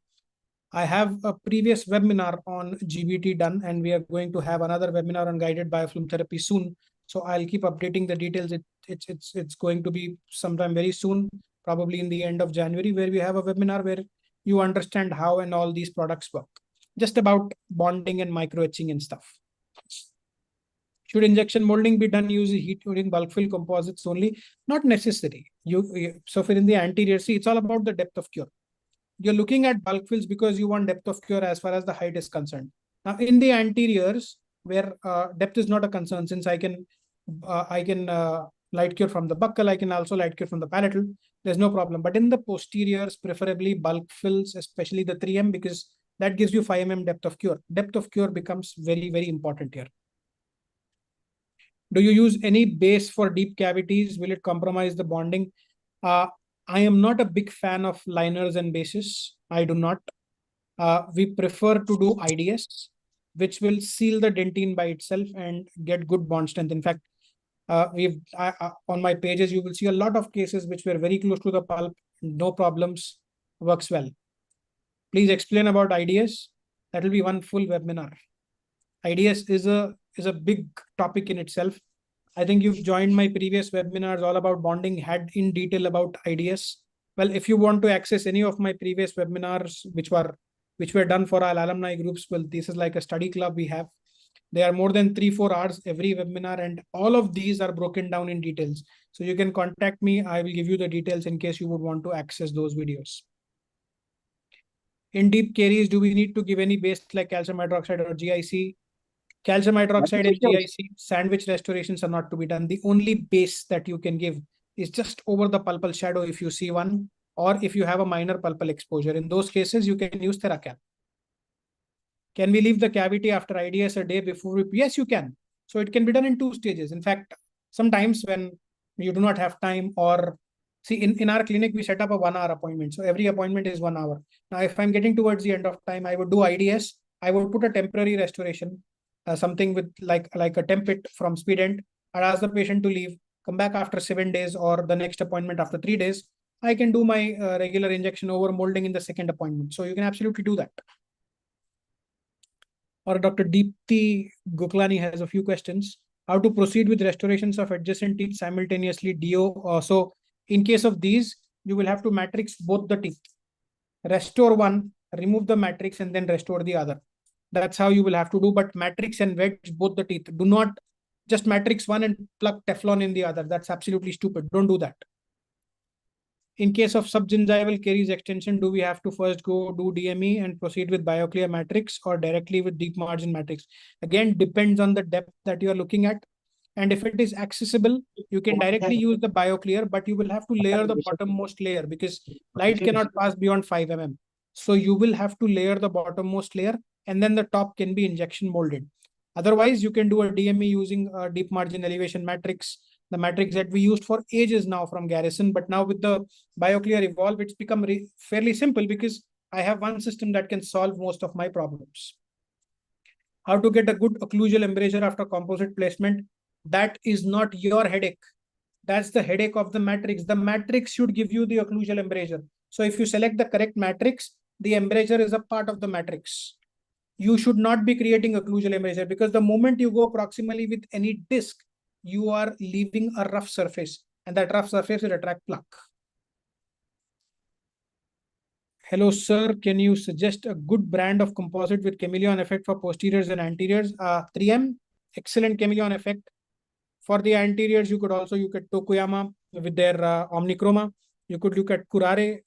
B: I have a previous webinar on GBT done, and we are going to have another webinar on guided biofilm therapy soon. So I'll keep updating the details. It's going to be sometime very soon, probably in the end of January, where we have a webinar where you understand how and all these products work. Just about bonding and micro etching and stuff. Should injection molding be done using heat-treating bulk fill composites only? Not necessary. So for in the anterior, see, it's all about the depth of cure. You're looking at bulk fills because you want depth of cure as far as the height is concerned. Now, in the anteriors, where depth is not a concern, since I can light cure from the buccal, I can also light cure from the palatal. There's no problem. But in the posteriors, preferably bulk fills, especially the 3M, because that gives you 5 mm depth of cure. Depth of cure becomes very, very important here. Do you use any base for deep cavities? Will it compromise the bonding? I am not a big fan of liners and bases. I do not. We prefer to do IDS, which will seal the dentine by itself and get good bond strength. In fact, on my pages, you will see a lot of cases which were very close to the pulp, no problems, works well. Please explain about IDS. That will be one full webinar. IDS is a big topic in itself. I think you've joined my previous webinars all about bonding, had in detail about IDS. Well, if you want to access any of my previous webinars, which were done for our alumni groups, well, this is like a study club we have. There are more than 3-4 hours every webinar, and all of these are broken down in details. So you can contact me. I will give you the details in case you would want to access those videos. In deep caries, do we need to give any base like calcium hydroxide or GIC? Calcium hydroxide and GIC sandwich restorations are not to be done. The only base that you can give is just over the pulpal shadow if you see one, or if you have a minor pulpal exposure. In those cases, you can use Theracal. Can we leave the cavity after IDS a day before we? Yes, you can. So it can be done in 2 stages. In fact, sometimes when you do not have time, or see, in our clinic, we set up a 1 hour appointment. So every appointment is 1 hour. Now, if I'm getting towards the end of time, I would do IDS. I would put a temporary restoration, something with like a tempit from Speedent. I'd ask the patient to leave, come back after 7 days, or the next appointment after 3 days. I can do my regular injection over molding in the second appointment. So you can absolutely do that. Or Dr. Deepthi Goklani has a few questions. How to proceed with restorations of adjacent teeth simultaneously, DO. So in case of these, you will have to matrix both the teeth. Restore one, remove the matrix, and then restore the other. That's how you will have to do. But matrix and wedge both the teeth. Do not just matrix one and plug Teflon in the other. That's absolutely stupid. Don't do that. In case of subgingival caries extension, do we have to first go do DME and proceed with BIOCLEAR matrix, or directly with deep margin matrix? Again, depends on the depth that you are looking at. And if it is accessible, you can directly use the BIOCLEAR, but you will have to layer the bottommost layer because light cannot pass beyond 5 mm. So you will have to layer the bottommost layer, and then the top can be injection molded. Otherwise, you can do a DME using a deep margin elevation matrix, the matrix that we used for ages now from Garrison. But now with the BIOCLEAR Evolve, it's become fairly simple because I have one system that can solve most of my problems. How to get a good occlusal embrasure after composite placement? That is not your headache. That's the headache of the matrix. The matrix should give you the occlusal embrasure. So if you select the correct matrix, the embrasure is a part of the matrix. You should not be creating occlusal embrasure, because the moment you go proximally with any disc, you are leaving a rough surface, and that rough surface will attract plaque. Hello, sir. Can you suggest a good brand of composite with chameleon effect for posteriors and anteriors? 3M, excellent chameleon effect. For the anteriors, you could also look at Tokuyama with their Omnichroma. You could look at Kurare,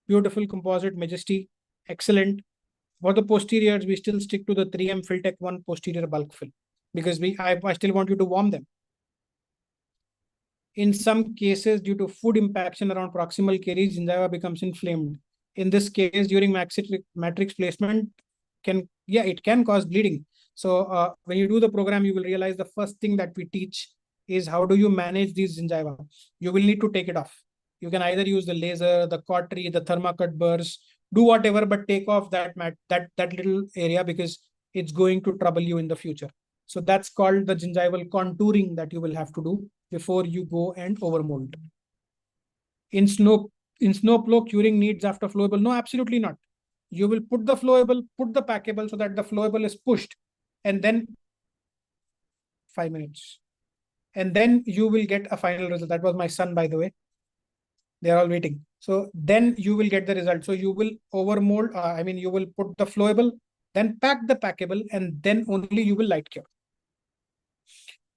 B: beautiful composite, Majesty, excellent. For the posteriors, we still stick to the 3M Filtech 1 posterior bulk fill, because I still want you to warm them. In some cases, due to food impaction around proximal caries, gingiva becomes inflamed. In this case, during matrix placement, it can cause bleeding. So when you do the program, you will realize the first thing that we teach is how do you manage these gingiva. You will need to take it off. You can either use the laser, the cautery, the thermacut burrs, do whatever, but take off that little area, because it's going to trouble you in the future. So that's called the gingival contouring that you will have to do before you go and overmold. In snowplow, curing needs after flowable? No, absolutely not. You will put the flowable, put the packable so that the flowable is pushed, and then 5 minutes. And then you will get a final result. That was my son, by the way. They're all waiting. So then you will get the result. So you will overmold, you will put the flowable, then pack the packable, and then only you will light cure.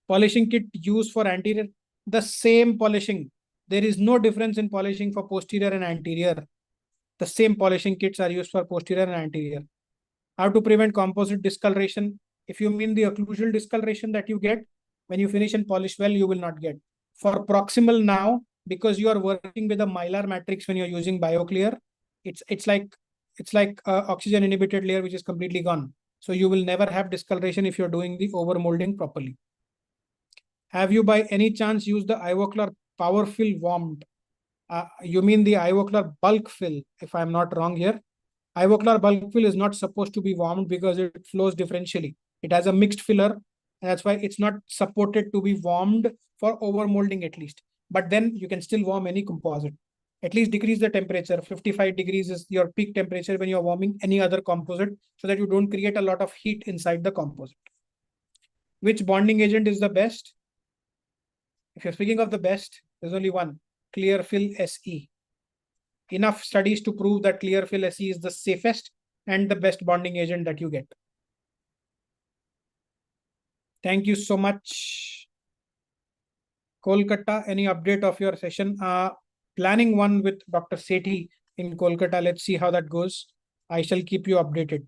B: Polishing kit used for anterior, the same polishing. There is no difference in polishing for posterior and anterior. The same polishing kits are used for posterior and anterior. How to prevent composite discoloration? If you mean the occlusal discoloration that you get when you finish and polish well, you will not get. For proximal now, because you are working with a mylar matrix when you're using BIOCLEAR, it's like oxygen inhibited layer which is completely gone. So you will never have discoloration if you're doing the overmolding properly. Have you by any chance used the BIOCLEAR power fill warmed? You mean the BIOCLEAR bulk fill, if I'm not wrong here. BIOCLEAR bulk fill is not supposed to be warmed because it flows differentially. It has a mixed filler, and that's why it's not supported to be warmed for overmolding at least. But then you can still warm any composite. At least decrease the temperature. 55 degrees is your peak temperature when you're warming any other composite, so that you don't create a lot of heat inside the composite. Which bonding agent is the best? If you're speaking of the best, there's only one, Clearfill SE. Enough studies to prove that Clearfill SE is the safest and the best bonding agent that you get. Thank you so much. Kolkata, any update of your session? Planning one with Dr. Sethi in Kolkata. Let's see how that goes. I shall keep you updated.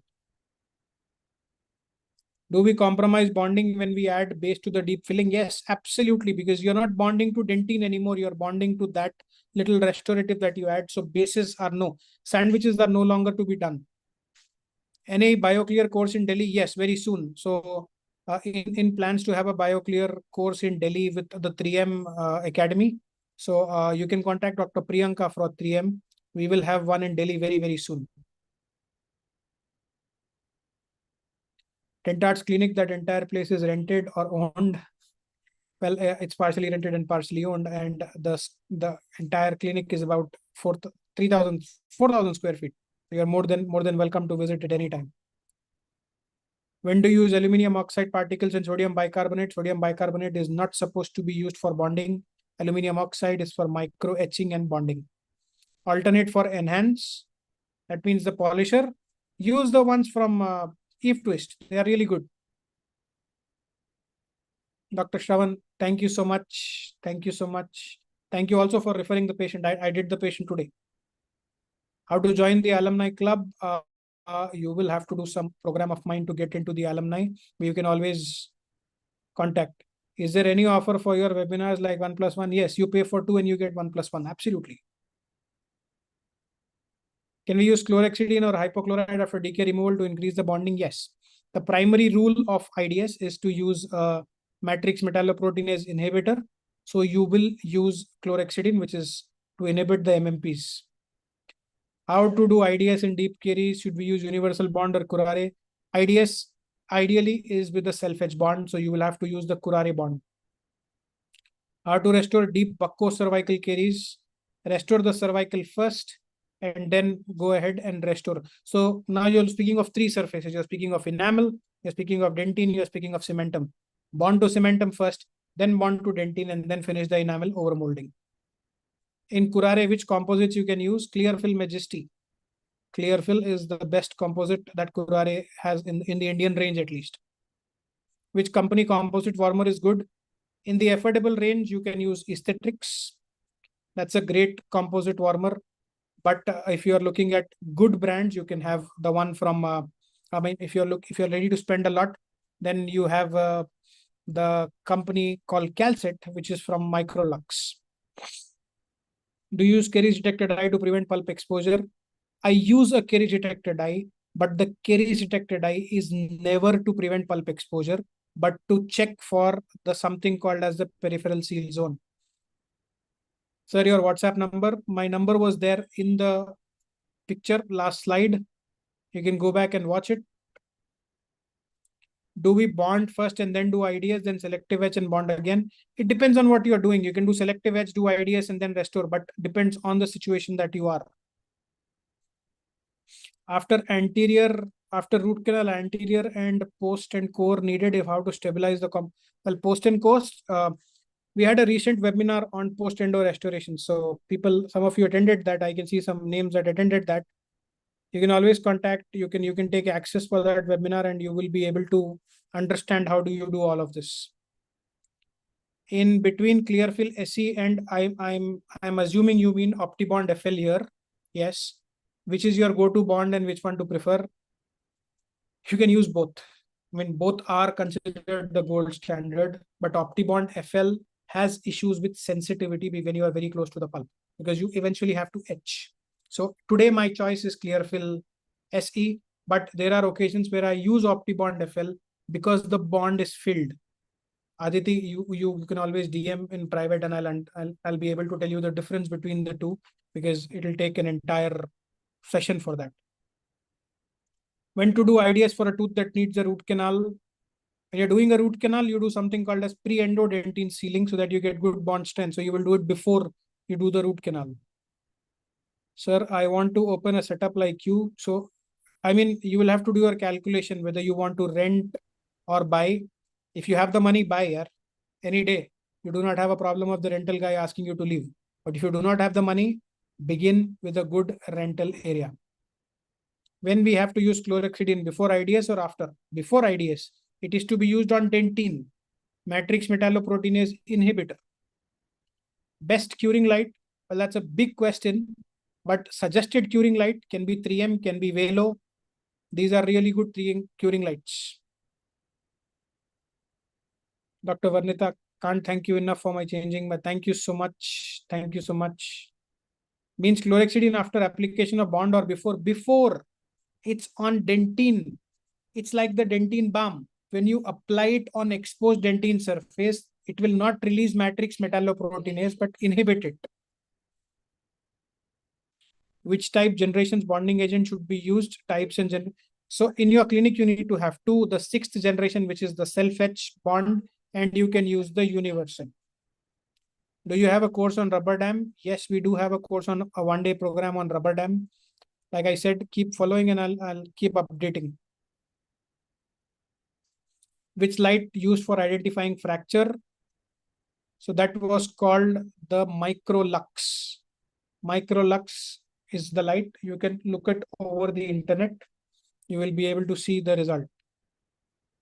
B: Do we compromise bonding when we add base to the deep filling? Yes, absolutely, because you're not bonding to dentine anymore. You're bonding to that little restorative that you add. So bases are no. Sandwiches are no longer to be done. Any BioClear course in Delhi? Yes, very soon. So in plans to have a BioClear course in Delhi with the 3M Academy. So you can contact Dr. Priyanka for 3M. We will have one in Delhi very, very soon. Dentart's clinic, that entire place is rented or owned. Well, it's partially rented and partially owned, and the entire clinic is about 4,000 square feet. You are more than welcome to visit at any time. When to use aluminum oxide particles and sodium bicarbonate? Sodium bicarbonate is not supposed to be used for bonding. Aluminum oxide is for micro etching and bonding. Alternate for enhance. That means the polisher. Use the ones from Eve Twist. They are really good. Dr. Shravan, thank you so much. Thank you so much. Thank you also for referring the patient. I did the patient today. How to join the alumni club? You will have to do some program of mine to get into the alumni. You can always contact. Is there any offer for your webinars like 1+1? Yes, you pay for 2 and you get 1+1. Absolutely. Can we use chlorhexidine or hypochlorite after decay removal to increase the bonding? Yes. The primary rule of IDS is to use a matrix metalloproteinase inhibitor. So you will use chlorhexidine, which is to inhibit the MMPs. How to do IDS in deep caries? Should we use universal bond or curare? IDS ideally is with the self-edge bond, so you will have to use the curare bond. How to restore deep buccocervical caries? Restore the cervical first and then go ahead and restore. So now you're speaking of 3 surfaces. You're speaking of enamel, you're speaking of dentine, you're speaking of cementum. Bond to cementum first, then bond to dentine, and then finish the enamel over molding. In curare, which composites you can use? Clearfill Majesty. Clearfill is the best composite that curare has in the Indian range at least. Which company composite warmer is good? In the affordable range, you can use Aesthetics. That's a great composite warmer. But if you are looking at good brands, you can have the one from. I mean, if you're ready to spend a lot, then you have the company called Calcet, which is from Microlux. Do you use caries detector dye to prevent pulp exposure? I use a caries detector dye, but the caries detector dye is never to prevent pulp exposure, but to check for the something called as the peripheral seal zone. Sir, your WhatsApp number. My number was there in the picture last slide. You can go back and watch it. Do we bond first and then do IDS, then selective etch and bond again? It depends on what you're doing. You can do selective etch, do IDS, and then restore, but depends on the situation that you are. After root canal, anterior and post and core needed, if how to stabilize the well, post and coast. We had a recent webinar on post endo restoration. So some of you attended that. I can see some names that attended that. You can always contact, you can take access for that webinar and you will be able to understand how do you do all of this. In between Clearfill SE and I'm assuming you mean OptiBond FL here. Yes. Which is your go-to bond and which one to prefer? You can use both. I mean, both are considered the gold standard, but OptiBond FL has issues with sensitivity when you are very close to the pulp because you eventually have to etch. So today my choice is Clearfill SE, but there are occasions where I use OptiBond FL because the bond is filled. Aditi, you can always DM in private and I'll be able to tell you the difference between the two because it'll take an entire session for that. When to do IDS for a tooth that needs a root canal? When you're doing a root canal, you do something called as pre-endodentine sealing so that you get good bond strength. So you will do it before you do the root canal. Sir, I want to open a setup like you. So, I mean, you will have to do your calculation whether you want to rent or buy. If you have the money, buy, yaar, any day. You do not have a problem of the rental guy asking you to leave. But if you do not have the money, begin with a good rental area. When we have to use chlorhexidine, before IDS or after? Before IDS. It is to be used on dentine, matrix metalloproteinase inhibitor. Best curing light? Well, that's a big question, but suggested curing light can be 3M, can be Velo. These are really good curing lights. Dr. Varnita, can't thank you enough for my changing, but thank you so much. Thank you so much. Means chlorhexidine after application of bond or before? Before. It's on dentine. It's like the dentine balm. When you apply it on exposed dentine surface, it will not release matrix metalloproteinase, but inhibit it. Which type generations bonding agent should be used? Types and so in your clinic, you need to have two, the 6th generation, which is the self-etch bond, and you can use the universal. Do you have a course on rubber dam? Yes, we do have a course on a 1-day program on rubber dam. Like I said, keep following and I'll keep updating. Which light used for identifying fracture? So that was called the microlux. Microlux is the light. You can look it over the internet. You will be able to see the result.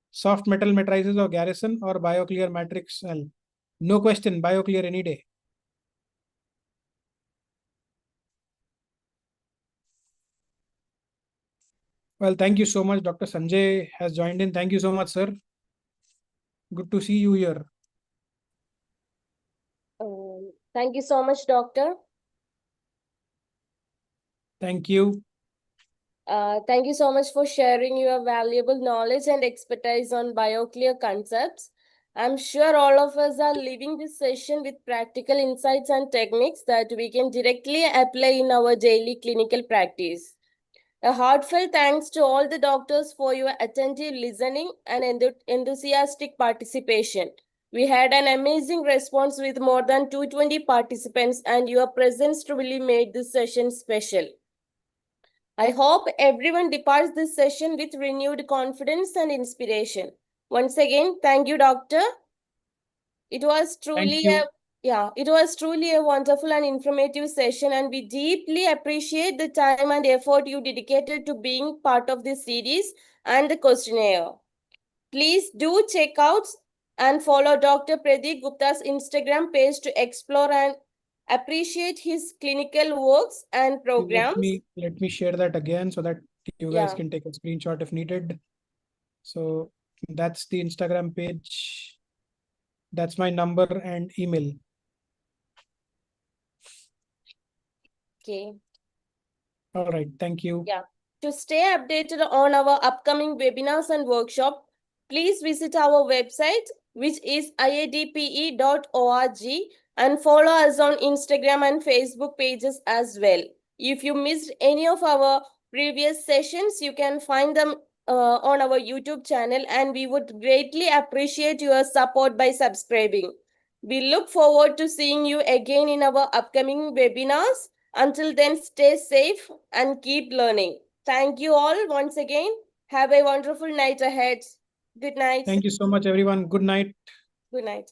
B: Soft metal matrices of Garrison or BioClear matrix L? No question, BioClear any day. Well, thank you so much. Dr. Sanjay has joined in. Thank you so much, sir. Good to see you here.
A: Thank you so much, Doctor.
B: Thank you.
A: Thank you so much for sharing your valuable knowledge and expertise on BioClear concepts. I'm sure all of us are leaving this session with practical insights and techniques that we can directly apply in our daily clinical practice. A heartfelt thanks to all the doctors for your attentive listening and enthusiastic participation. We had an amazing response with more than 220 participants, and your presence truly made this session special. I hope everyone departs this session with renewed confidence and inspiration. Once again, thank you, Doctor. It was truly a wonderful and informative session, and we deeply appreciate the time and effort you dedicated to being part of this series and the questionnaire. Please do check out and follow Dr. Pradeep Gupta's Instagram page to explore and appreciate his clinical works and programs.
B: Let me share that again so that you guys
A: Yeah.
B: can take a screenshot if needed. So that's the Instagram page. That's my number and email.
A: Okay.
B: All right. Thank you.
A: Yeah. To stay updated on our upcoming webinars and workshops, please visit our website, which is iadpe.org, and follow us on Instagram and Facebook pages as well. If you missed any of our previous sessions, you can find them on our YouTube channel, and we would greatly appreciate your support by subscribing. We look forward to seeing you again in our upcoming webinars. Until then, stay safe and keep learning. Thank you all once again. Have a wonderful night ahead. Good night.
B: Thank you so much, everyone. Good night.
A: Good night.